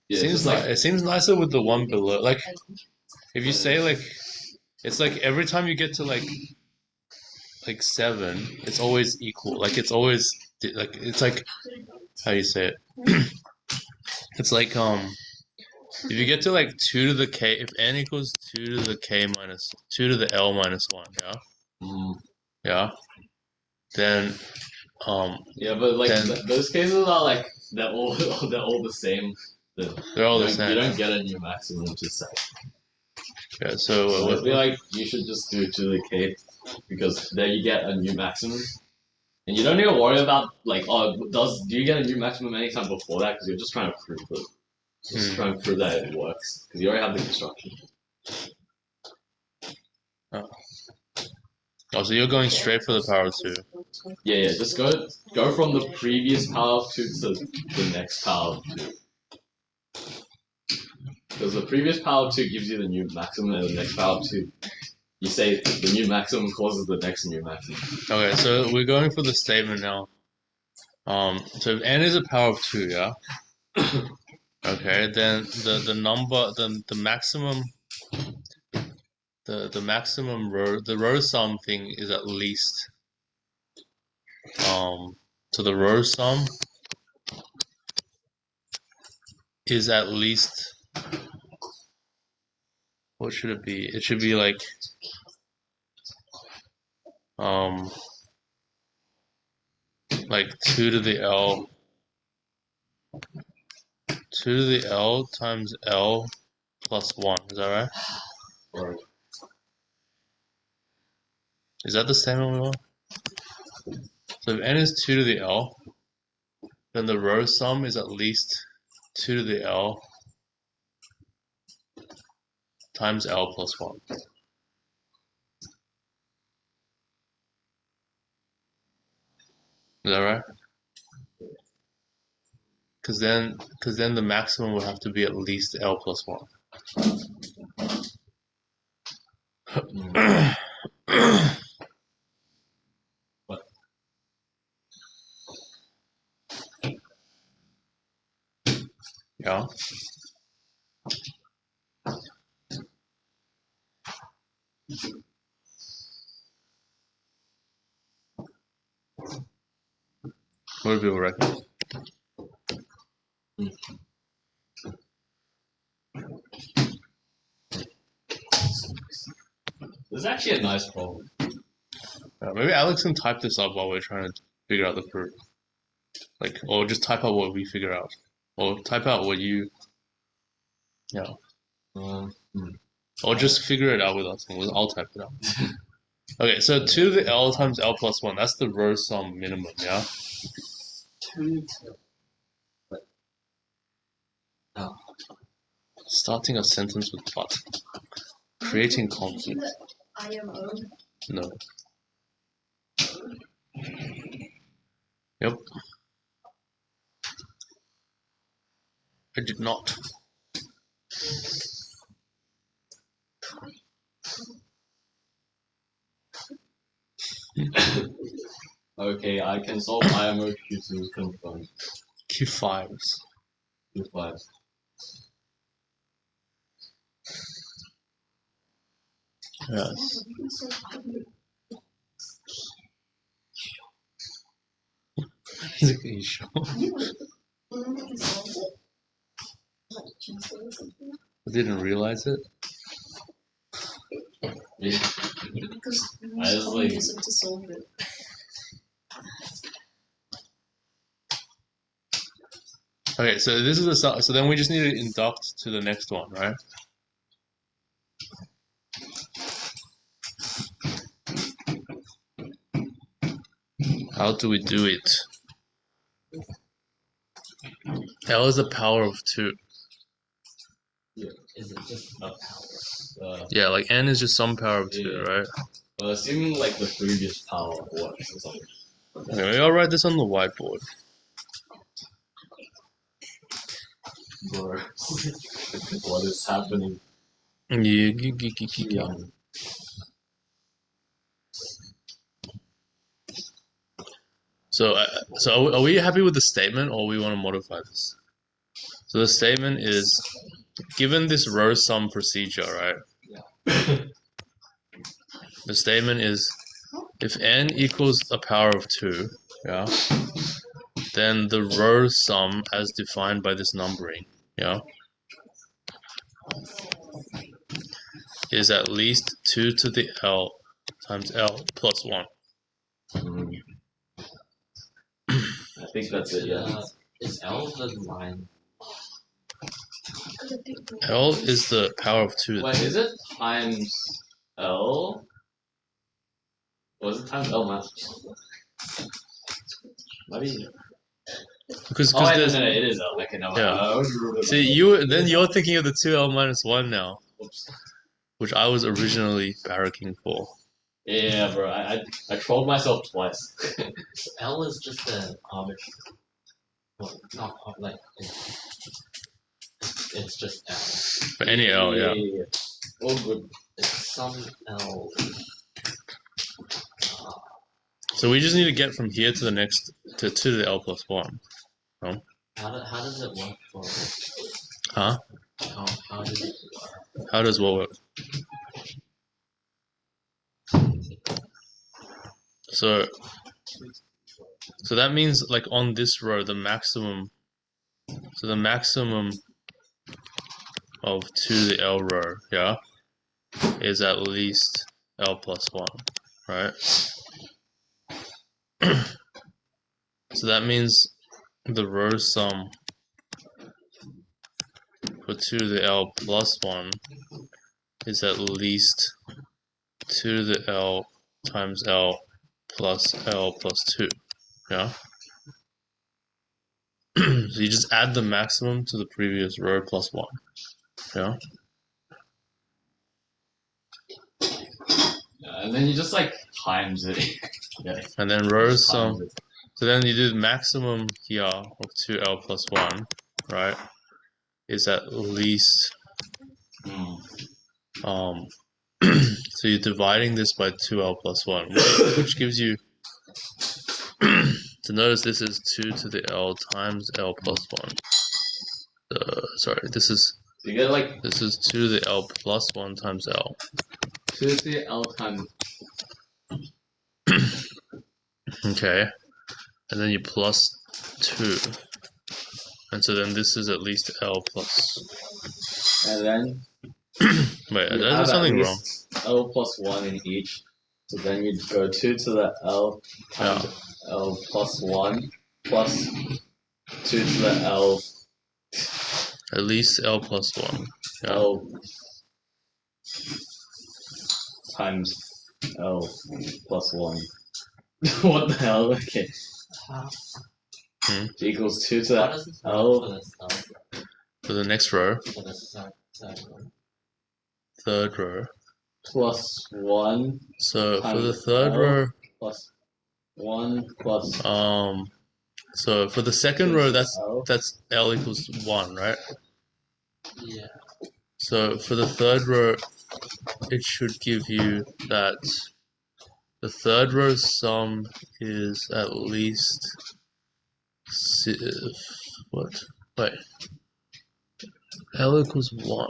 Yeah, Seems it's like it seems nicer with the one below. Like if you say like, it's like every time you get to like 7, it's always equal. Like it's always like it's like how do you say it? It's like If you get to like 2 to the k, if n equals 2 to the k minus 2 to the l minus 1, yeah, yeah, then Yeah, but like Then- those cases are like they're all they're all the same. they're all the You same. don't get a new maximum to set. Yeah, so So I what, feel like you should just do 2 to the k because there you get a new maximum. And you don't need to worry about like, do you get a new maximum anytime before that? Because you're just trying to prove it. Just trying to prove that it works because you already have the construction. oh, so you're going straight for the power of 2. Yeah. Just go from the previous power of 2 to the next power of 2. Because the previous power of 2 gives you the new maximum, and the next power of 2, you say the new maximum causes the next new maximum. Okay, so we're going for the statement now. So if n is a power of 2, yeah. Okay, then the number, the maximum, the maximum row, the row sum thing is at least, so the row sum is at least, what should it be? It should be like, like 2 to the L, 2 to the L times L plus 1, is that right? Or Is that the statement we want? So if n is 2 to the L, then the row sum is at least 2 to the L times L plus 1. Is that right? Because then the maximum would have to be at least L plus 1. what? Yeah. What do people reckon? This is actually a nice problem. Maybe Alex can type this up while we're trying to figure out the proof. Like, or just type out what we figure out. Or type out what you... Yeah. Or just figure it out with us, and I'll type it out. Okay, so 2 to the L times L plus 1, that's the row sum minimum, yeah? 2 to Starting a sentence with but. Creating conflict. IMO. No. Yep. I did not. Okay, I can solve IMO Q2 confirmed. Q5s. Q5. Yes. Are you sure? I didn't realize it. Yeah. Because we I was like- use it to solve it. Okay, so this is so then we just need to induct to the next one, right? How do we do it? L is the power of 2. Is it just a power? Yeah, like n is just some power of 2, Yeah. right? Assuming like the previous power works or something. Okay, maybe I'll write this on the whiteboard. Bro. What is happening? Yeah. So are we happy with the statement, or we want to modify this? So the statement is, given this row sum procedure, right? Yeah. The statement is, if n equals a power of 2, yeah, then the row sum as defined by this numbering, yeah, is at least 2 to the L times L plus 1. I think that's it, yeah. Is L the line? L is the power of 2. Wait, is it times L? Was it times L max? Maybe. Because Oh, wait, there's no, it is L. Okay, no, Yeah. See, you're thinking of the 2L minus 1 now, Oops. which I was originally barracking for. Yeah, bro, I trolled myself twice. L is just an arbitrary. Well, not like it's just L. For any L, yeah. Oh, good. It's some L. So we just need to get from here to the next to the L plus 1. How does it work for? Huh? How does it work? How does what work? So that means like on this row the maximum of 2 to the L row, yeah, is at least L plus 1, right? So that means the row sum for 2 to the L plus 1 is at least 2 to the L times L plus 2, yeah? So you just add the maximum to the previous row plus 1, yeah? And then you just like times it. Yeah. And then row Just sum, times it. so then you do the maximum here of 2L plus 1, right? Is at least, so you're dividing this by 2L plus 1, which gives you, so notice this is 2 to the L times L plus 1. Sorry, this is So you get like 2 to the L plus 1 times L. 2 to the L times. Okay, and then you plus 2. And so then this is at least L plus. And then Wait, you there's have something at wrong. least L plus 1 in each. So then you go 2 to the L times L plus 1 plus 2 to the L At least L plus 1. Yeah. L times L plus 1. What the hell? Okay. Equals 2 to What the does it L for the start? For the next row, For the start one? third row. plus 1 So for times the third L row, plus 1 plus so for the second 2 row, to L. that's L equals 1, right? Yeah. So for the third row, it should give you that the third row sum is at least what? Wait. L equals 1.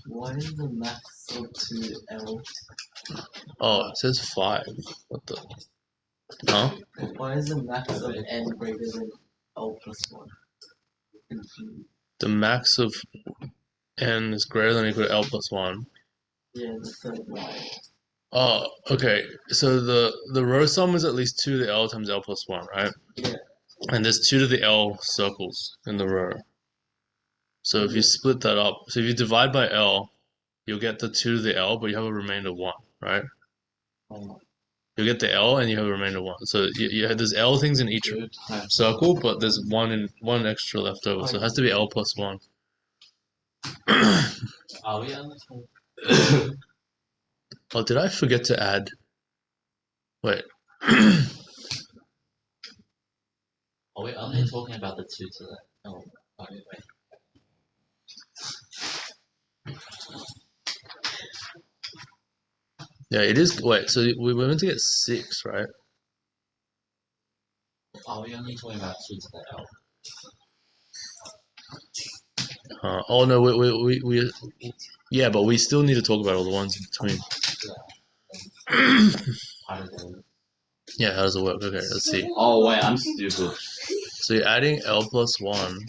What is the max of 2L? Oh, it says 5. What the? Huh? Why is the max of n greater than L plus 1? The max of n is greater than or equal to L plus 1. Yeah, the third line. Oh, okay. So the row sum is at least 2 to the L times L plus 1, right? Yeah. And there's 2 to the L circles in the row. So if you split that up, so if you divide by L, you'll get the 2 to the L, but you have a remainder 1, right? You'll get the L and you have a remainder 1. So there's L things in each circle, but there's one extra left over. So it has to be L plus 1. Are we only talking? Oh, did I forget to add? Wait. Are we only talking about the 2 to the L? Oh, wait. Yeah, it is. Wait, so we were meant to get 6, right? Are we only talking about 2 to the L? Oh no, we yeah, but we still need to talk about all the ones in between. How does it? Yeah, how does it work? Okay, let's see. Oh wait, I'm stupid. So you're adding L plus 1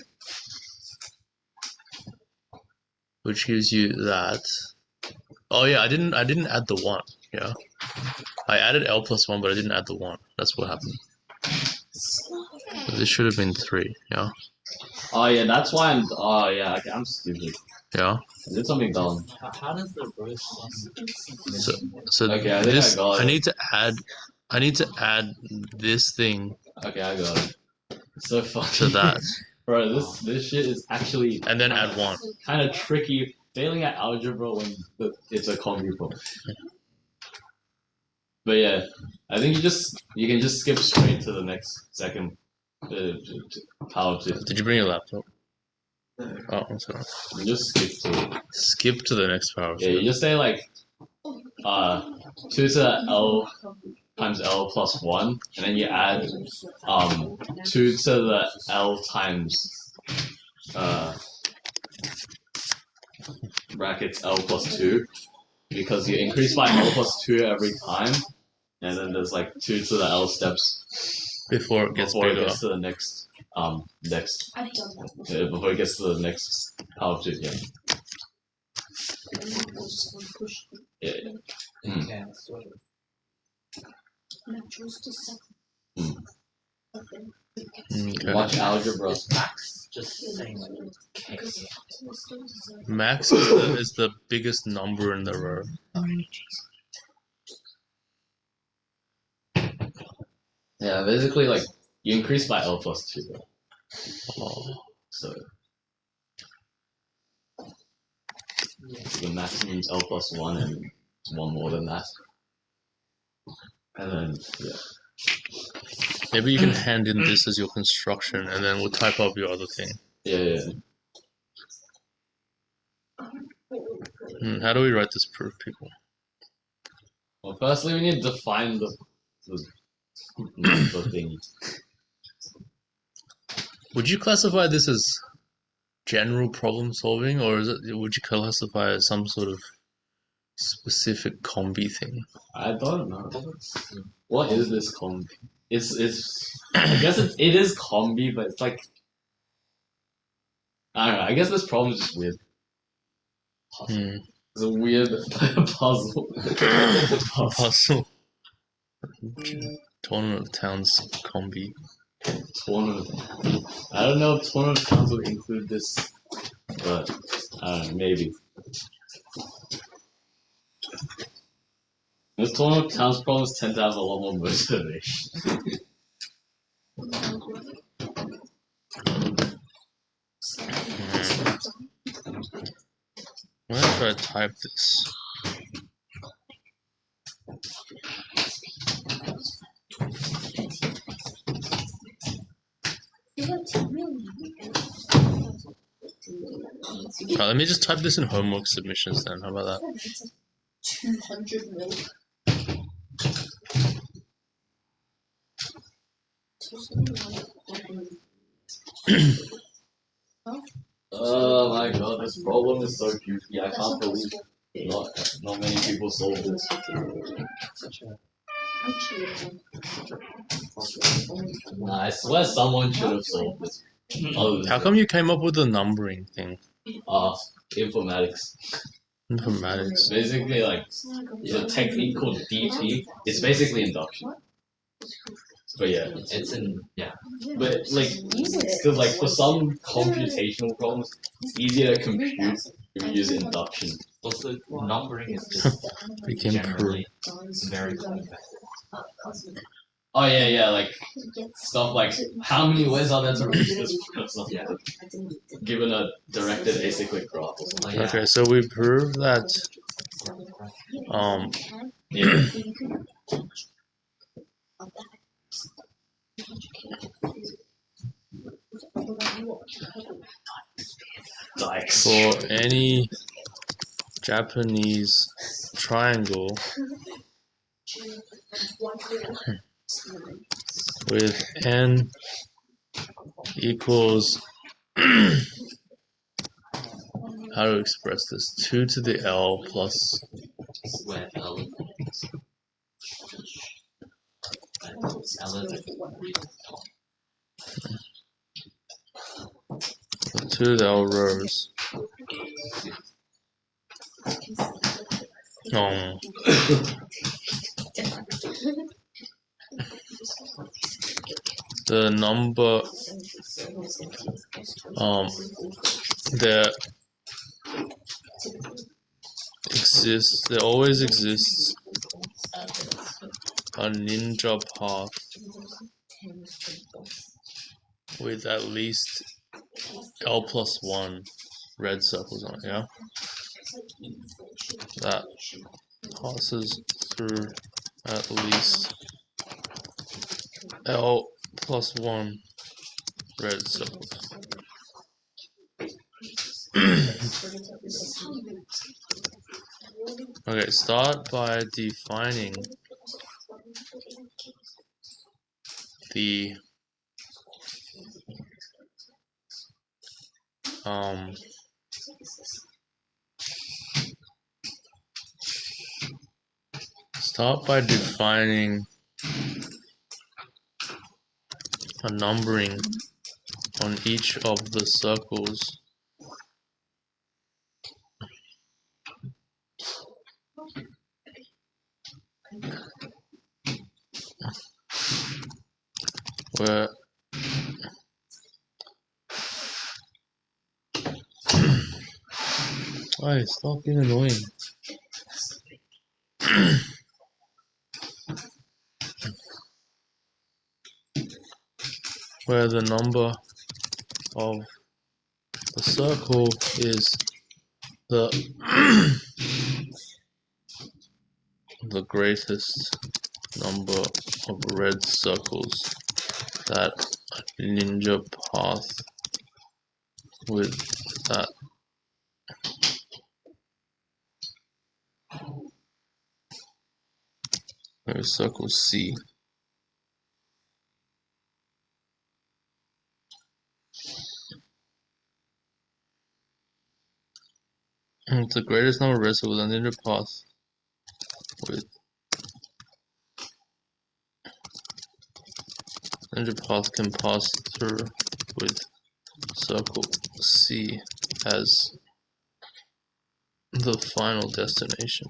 which gives you that. Oh yeah, I didn't add the 1. Yeah, I added L plus 1, but I didn't add the 1. That's what happened. So this should have been 3. Yeah. Oh yeah, that's why I'm. Oh yeah, okay, I'm stupid. Yeah. I did something dumb. How does the rose plus? So Okay, I think this I got it. I need to add this thing Okay, I got it. So funny. to that, Bro, this shit is actually and then add 1. kind of tricky. Failing at algebra when it's a combi problem. But yeah, I think you can just skip straight to the next second power 2. Did you bring your laptop? No. Oh, I'm sorry. You just skip to it. Skip to the next power. Yeah, you just say like 2 to the L times L plus 1, and then you add 2 to the L times brackets L plus 2, because you increase by L plus 2 every time, and then there's like 2 to the L steps Before it gets before it bigger. gets to the next next I've done that. before it gets to the next power 2. Yeah. Yeah. Yeah, sort of. And I chose to set. Mm. Okay. Watch algebra. Is Max just saying K? Max is the biggest number in the row. Yeah, basically like you increase by L plus 2. Oh. So the maximum is L plus 1 and 1 more than that. And then, yeah. Maybe you can hand in this as your construction, and then we'll type up your other thing. Yeah. How do we write this proof, people? Well, firstly, we need to define the thing. Would you classify this as general problem solving, or would you classify it as some sort of specific combi thing? I don't know. What is this combi? It's I guess it is combi, but it's like I don't know. I guess this problem is just weird. It's a weird puzzle. Puzzle. Tournament of Towns combi. Tournament. I don't know if Tournament of Towns would include this, but I don't know, maybe. This Tournament of Towns problems tend to have a lot more motivation. I'm gonna try to type this. Alright, let me just type this in homework submissions then. How about that? 200 mil. Oh my god, this problem is so goofy. I can't believe not many people solve this. Nah, I swear someone should have solved this. How come you came up with the numbering thing? Informatics. Informatics. Basically, like, the technique called DT, it's basically induction. But yeah, It's in but like, because like for some computational problems, it's easier to compute if you use induction. also numbering is just Became generally very complex. Oh yeah, like stuff like how many ways are there to reach this person? Yeah. Given a directed acyclic graph or something. Oh, yeah. Okay, so we prove that Yeah. Dykes. for any Japanese triangle with n equals how to express this? 2 to the L plus Where L is 2 to the L rows The number there always exists a ninja path with at least L+1 red circles on it, yeah? That passes through at least L+1 red circles. Okay, start by defining the a numbering on each of the circles where why stop being annoying. Where the number of the circle is the the greatest number of red circles that a ninja path with that circle C. The greatest number of red circles a ninja path with ninja path can pass through with circle C as the final destination.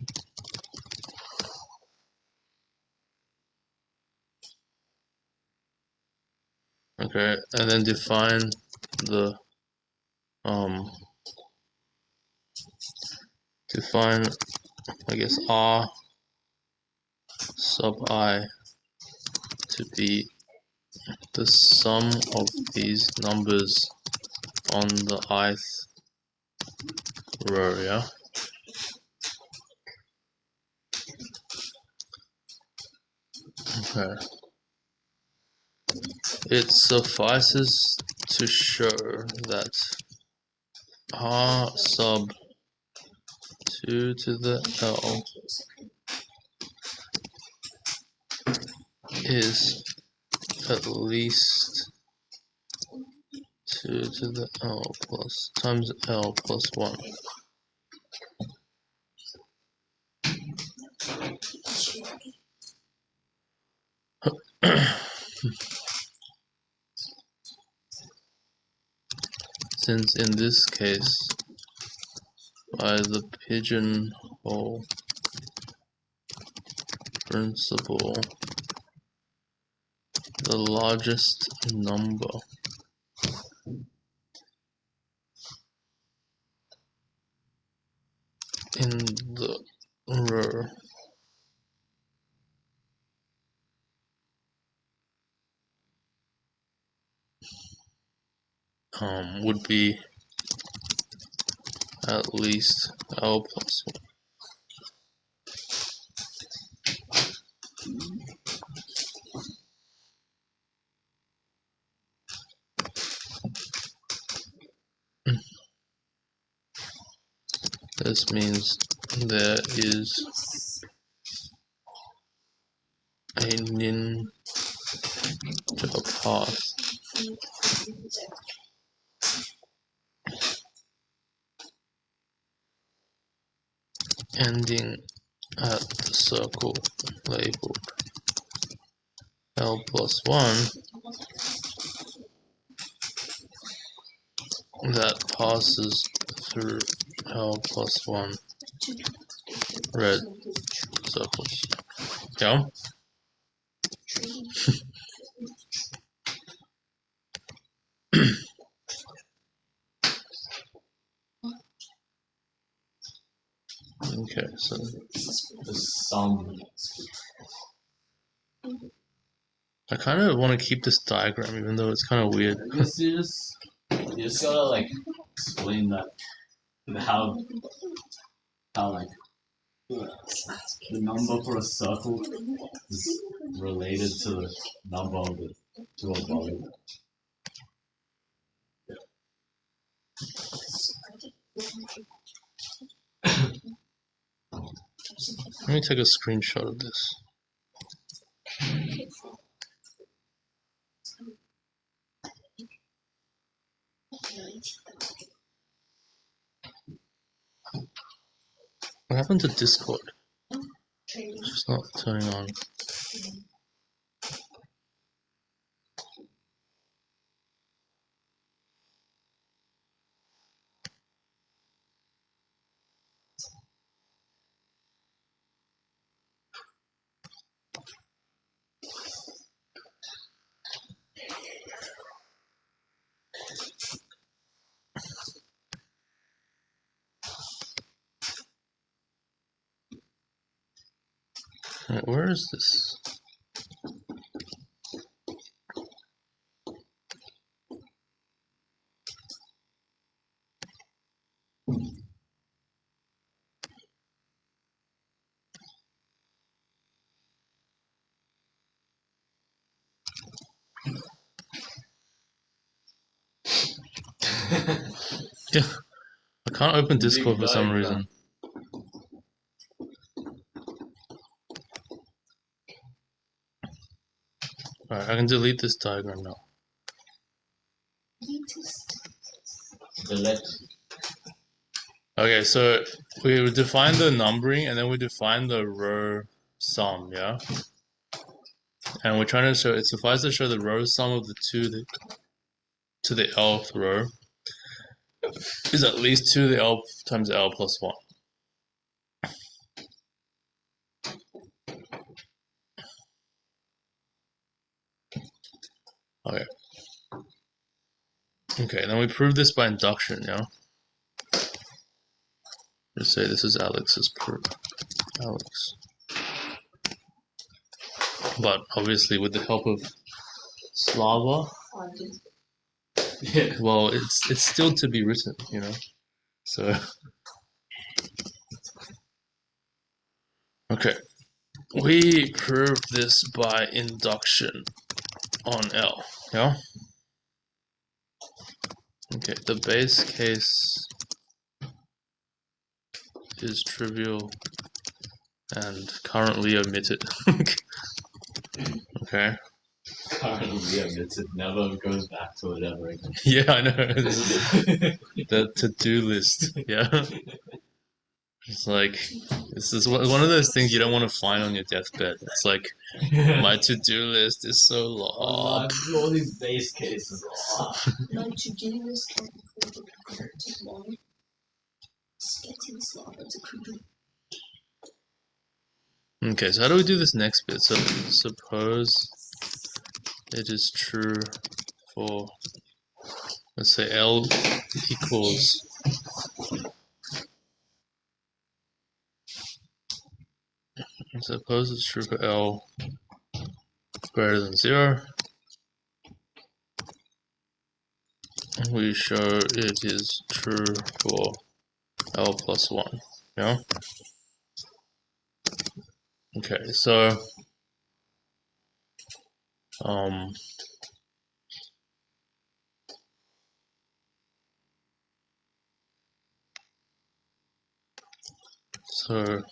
Okay, and then define the I guess R sub I to be the sum of these numbers on the ith row, yeah? Okay. It suffices to show that R sub 2 to the L is at least 2 to the L plus times L plus 1. Since in this case, by the pigeonhole principle, the largest number in the row would be at least L plus 1. This means there is a ninja path ending at the circle labeled L plus 1 that passes through L plus 1 red circles. Yeah. Okay, so The sum. I kind of want to keep this diagram, even though it's kind of weird. You just gotta like explain that how like the number for a circle is related to the number of the to a volume. Let me take a screenshot of this. What happened to Discord? It's just not turning on. Wait, where is this? Yeah, I can't open Discord for some reason. Alright, I can delete this diagram now. Delete. Okay, so we define the numbering and then we define the row sum, yeah? And we're trying to show, it suffices to show the row sum of the two to the lth row is at least 2 to the l times l plus 1. Okay. Okay, then we prove this by induction, yeah? Just say this is Alex's proof. Alex. But obviously with the help of Slava, Yeah. well, it's still to be written, you know? So, okay. We prove this by induction on L, yeah? Okay, the base case is trivial and currently omitted. Okay. Currently omitted, never goes back to it ever again. Yeah, I know. This is the to-do list. Yeah. It's like, this is one of those things you don't want to find on your deathbed. It's like, my to-do list is so long. All these base cases are. My to-do list can afford to compare to one. Getting Slava to complete. Okay, so how do we do this next bit? So suppose it is true for, let's say L equals suppose it's true for L greater than 0. We show it is true for L plus 1. Yeah? Okay, so so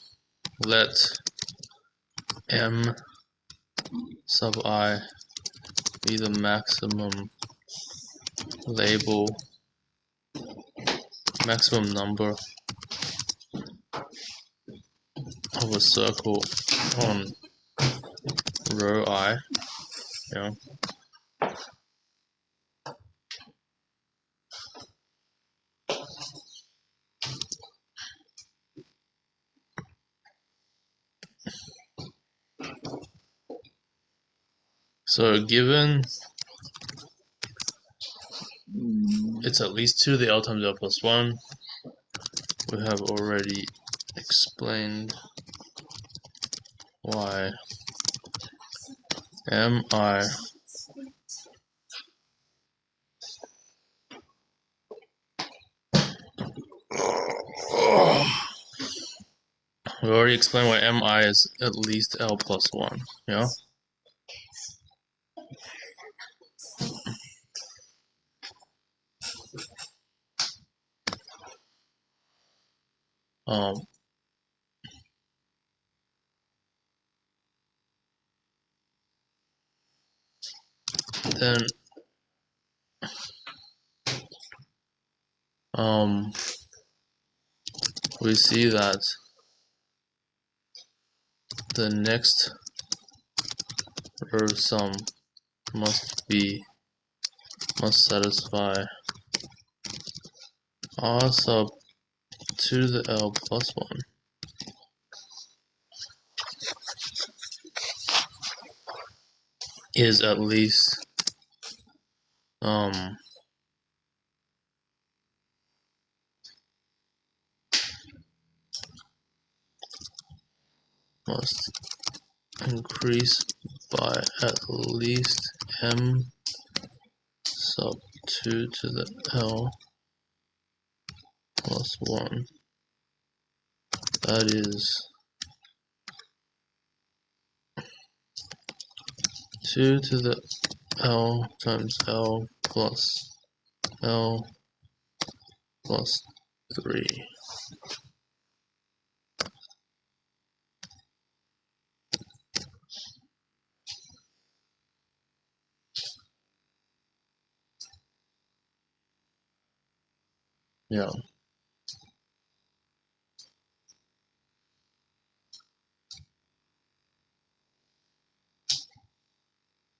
let M sub I be the maximum number of a circle on row I. Yeah. So given it's at least 2 to the L times L plus 1, we have already explained why mi we already explained why mi is at least L plus 1, yeah? Um, then we see that the next row sum must satisfy R sub 2 to the L plus 1 is at least must increase by at least m sub 2 to the L plus 1. That is 2 to the L times L plus 3. Yeah.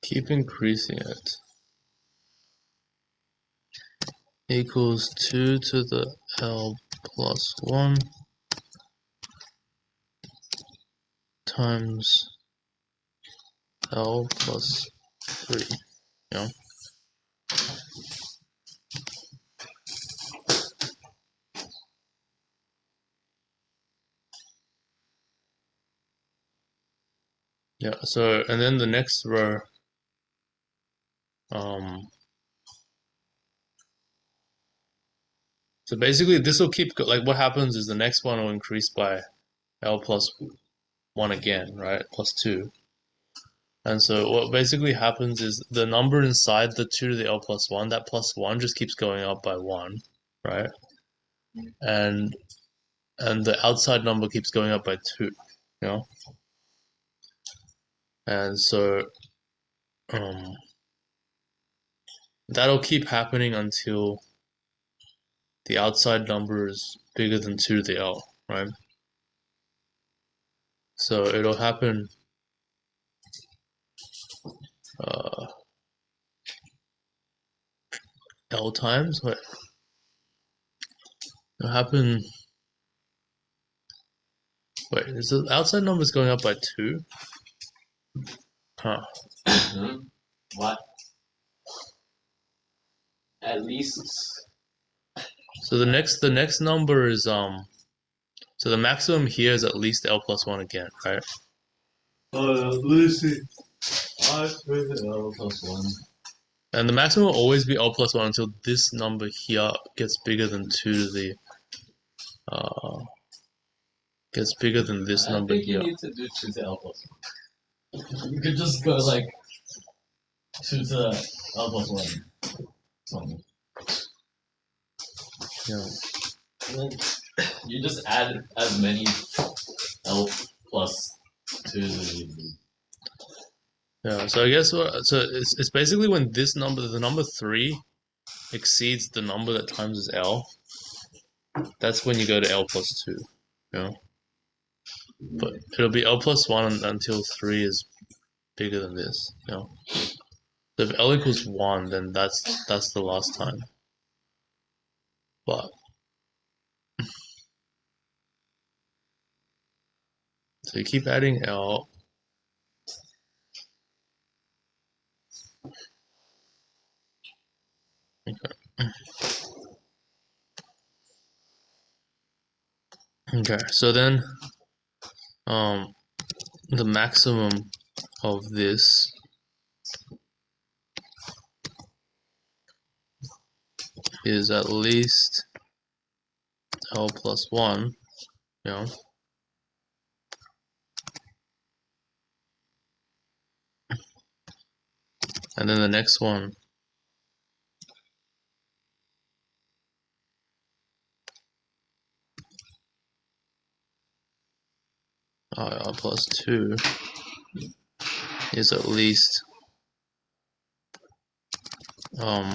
Keep increasing it. Equals 2 to the L plus 1 times L plus 3. Yeah. Yeah, so, and then the next row, so basically this will keep, like what happens is the next one will increase by L plus 1 again, right? Plus 2. And so what basically happens is the number inside the 2 to the L plus 1, that plus 1 just keeps going up by 1, right? And the outside number keeps going up by 2, you know? And so that'll keep happening until the outside number is bigger than 2 to the L, right? So it'll happen L times, what? It'll happen, wait, is the outside numbers going up by 2? Huh. What? At least. So the next number is so the maximum here is at least L plus 1 again, right? Let's see. I with L plus 1. And the maximum will always be L plus 1 until this number here gets bigger than 2 to the gets bigger than this I number think you here. need to do 2 to L plus 1. You could just go like 2 to L plus 1. Something. Yeah. You just add as many L plus 2 as you need. Yeah, so I guess so it's basically when this number, the number 3 exceeds the number that times is L, that's when you go to L plus 2, you know? But it'll be L plus 1 until 3 is bigger than this, you know? So if L equals 1, then that's the last time. But so you keep adding L. Okay, so then the maximum of this is at least L plus 1, you know. And then the next one L plus 2 is at least L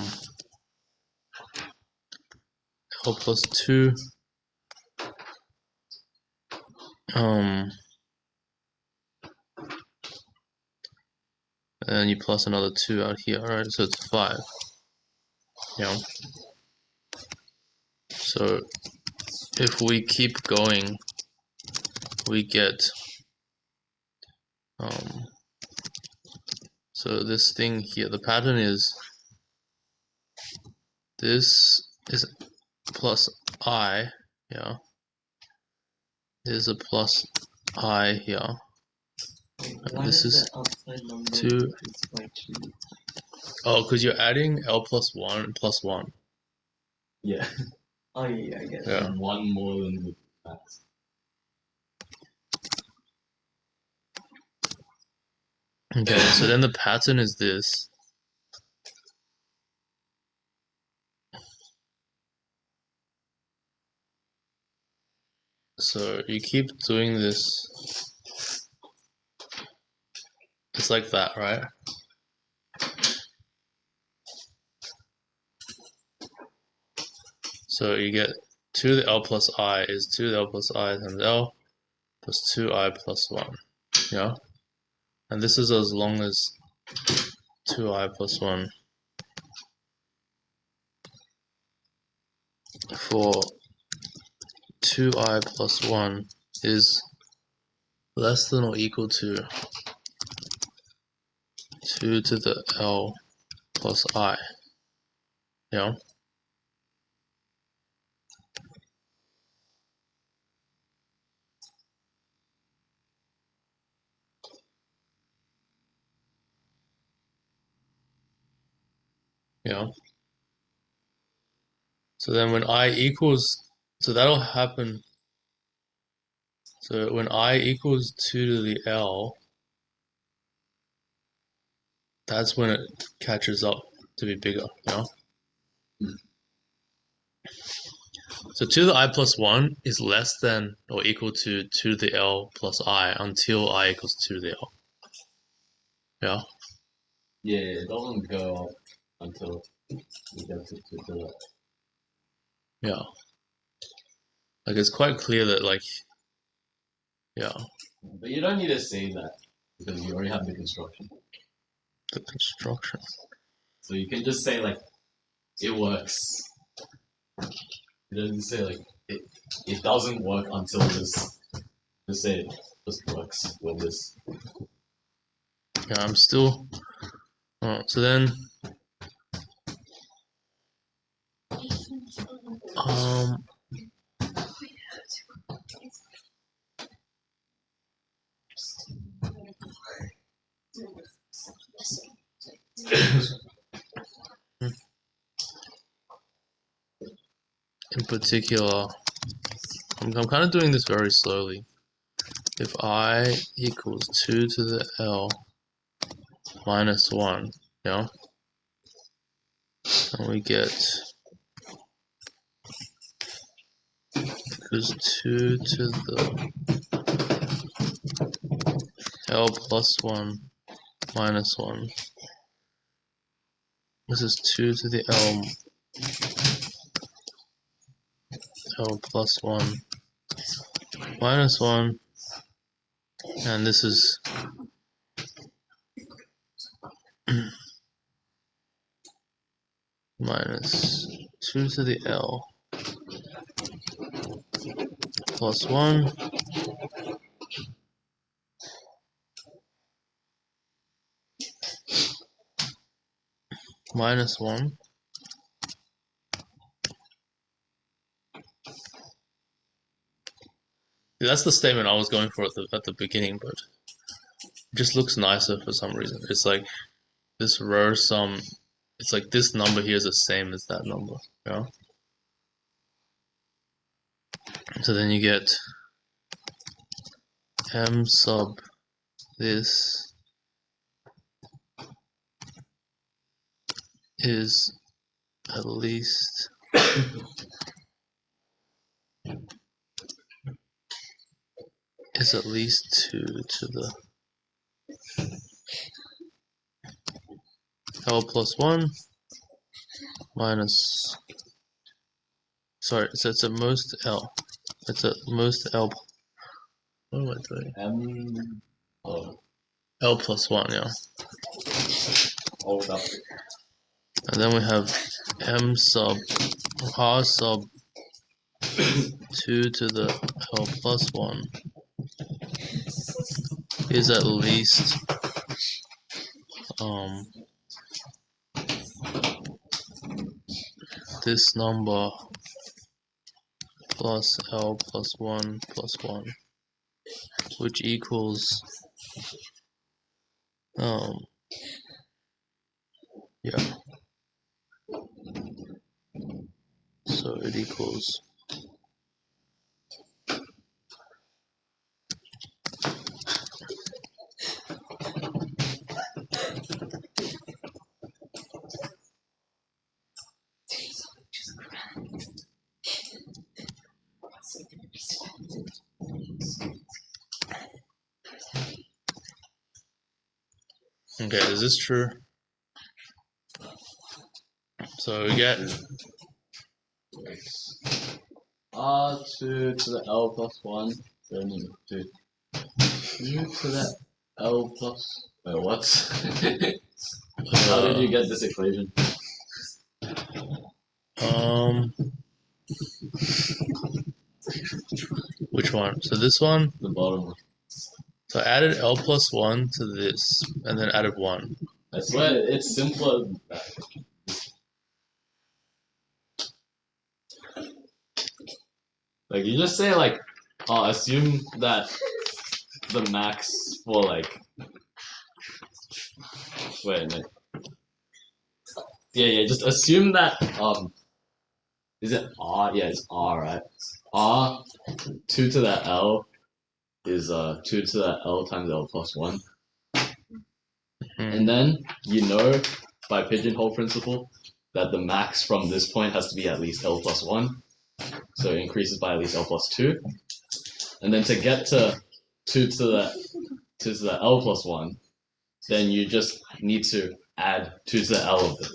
plus 2 and then you plus another 2 out here, right? So it's 5, you know. So if we keep going, we get so this thing here, the pattern is this is plus I, yeah. There's a plus I here. Why This does is the outside number 2. increase by 2? Oh, because you're adding L plus 1 and plus 1. Yeah. Oh yeah, I get it. Yeah. And one more than the max. Okay, so then the pattern is this. So you keep doing this. It's like that, right? So you get 2 to the L plus I is 2 to the L plus I times L plus 2I plus 1. Yeah? And this is as long as 2I plus 1 for 2I plus 1 is less than or equal to 2 to the L plus I. Yeah? Yeah. So then when I equals, so that'll happen. So when I equals 2 to the L, that's when it catches up to be bigger, you know? So 2 to the I plus 1 is less than or equal to 2 to the L plus I until I equals 2 to the L. Yeah? Yeah, it doesn't go up until you get to the Yeah. Like it's quite clear that like, yeah, But you don't need to say that because you already have the construction. the construction. So you can just say like it works. You don't say like it doesn't work until this. Just say it just works with this. Yeah, I'm still, so then, um, in particular, I'm kind of doing this very slowly. If I equals 2 to the L minus 1, yeah, and we get equals 2 to the L plus 1 minus 1. This is 2 to the L plus 1 minus 1, and this is minus 2 to the L plus 1 minus 1, That's the statement I was going for at the beginning, but it just looks nicer for some reason. It's like this row sum. It's like this number here is the same as that number. Yeah. So then you get m sub this is at least is at least 2 to the L plus 1 minus, sorry, so it's at most L. It's at most L. What am I doing? M. Oh, L plus 1, yeah. oh, that. And then we have M sub R sub 2 to the L plus 1 is at least this number plus L plus 1 plus 1, which equals yeah, so it equals okay, is this true? So we get 2 to the L plus 1, then 2 to the L plus. Wait, what? How did you get this equation? Which one? So this one? The bottom one. So I added L plus 1 to this, and then added 1. I swear, it's simpler than that. Like, you just say, like, assume that the max for, like, wait a minute. Yeah, just assume that, is it R? Yeah, it's R, right? R, 2 to the L is, 2 to the L times L plus 1. And then, you know, by pigeonhole principle, that the max from this point has to be at least L plus 1. So it increases by at least L plus 2. And then to get to 2 to the L plus 1, then you just need to add 2 to the L of this.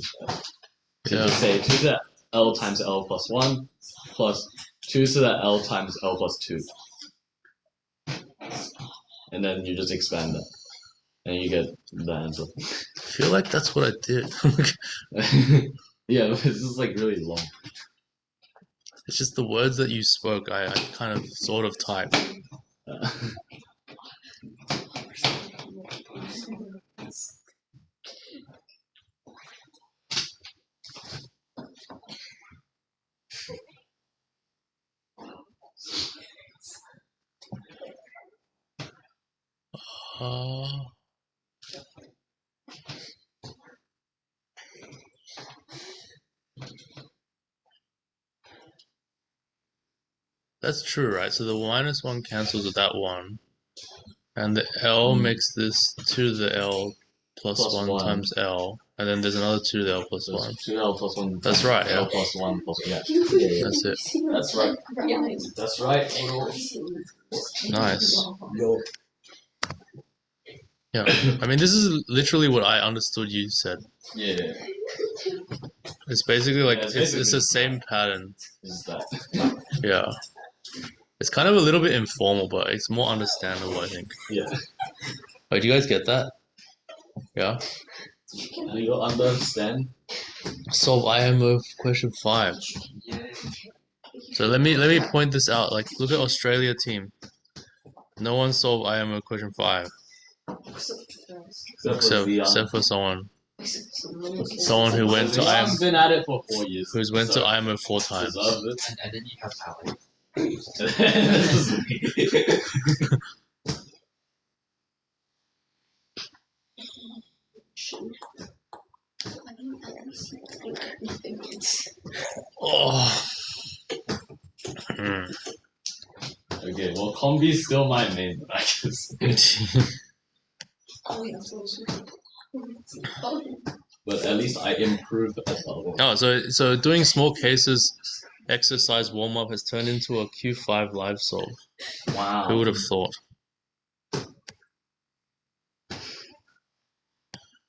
So Yeah. just say 2 to the L times L plus 1 plus 2 to the L times L plus 2. And then you just expand that. And you get the answer. I feel like that's what I did. Yeah, this is like really long. It's just the words that you spoke, I kind of sort of typed. That's true, right? So the minus 1 cancels with that 1. And the L makes this 2 to the L plus 1 times L. And then there's another 2 to the L plus 1. 2 L plus 1. That's right, yeah. L plus 1 plus, yeah. That's it. That's right. That's right. Nice. Yeah, I mean, this is literally what I understood you said. Yeah. It's basically like, Yeah, it's the same pattern. Is that? Yeah. It's kind of a little bit informal, but it's more understandable, I think. Yeah. Like, do you guys get that? Yeah? You understand? Solve IMO question 5. So let me point this out. Like, look at Australia team. No one solved IMO question 5. Except for someone who went to IMO. Been at it for 4 years. Who's went to IMO 4 times. Deserves it. And then you have Alex. This is me. Shoot. I don't actually think anything is. Oh. Hmm. Okay, well, combi's still my main, but I guess. Oh yeah, so oh, But at least I improved as well. Oh, so doing small cases exercise warm up has turned into a Q5 live solve. Wow. Who would have thought?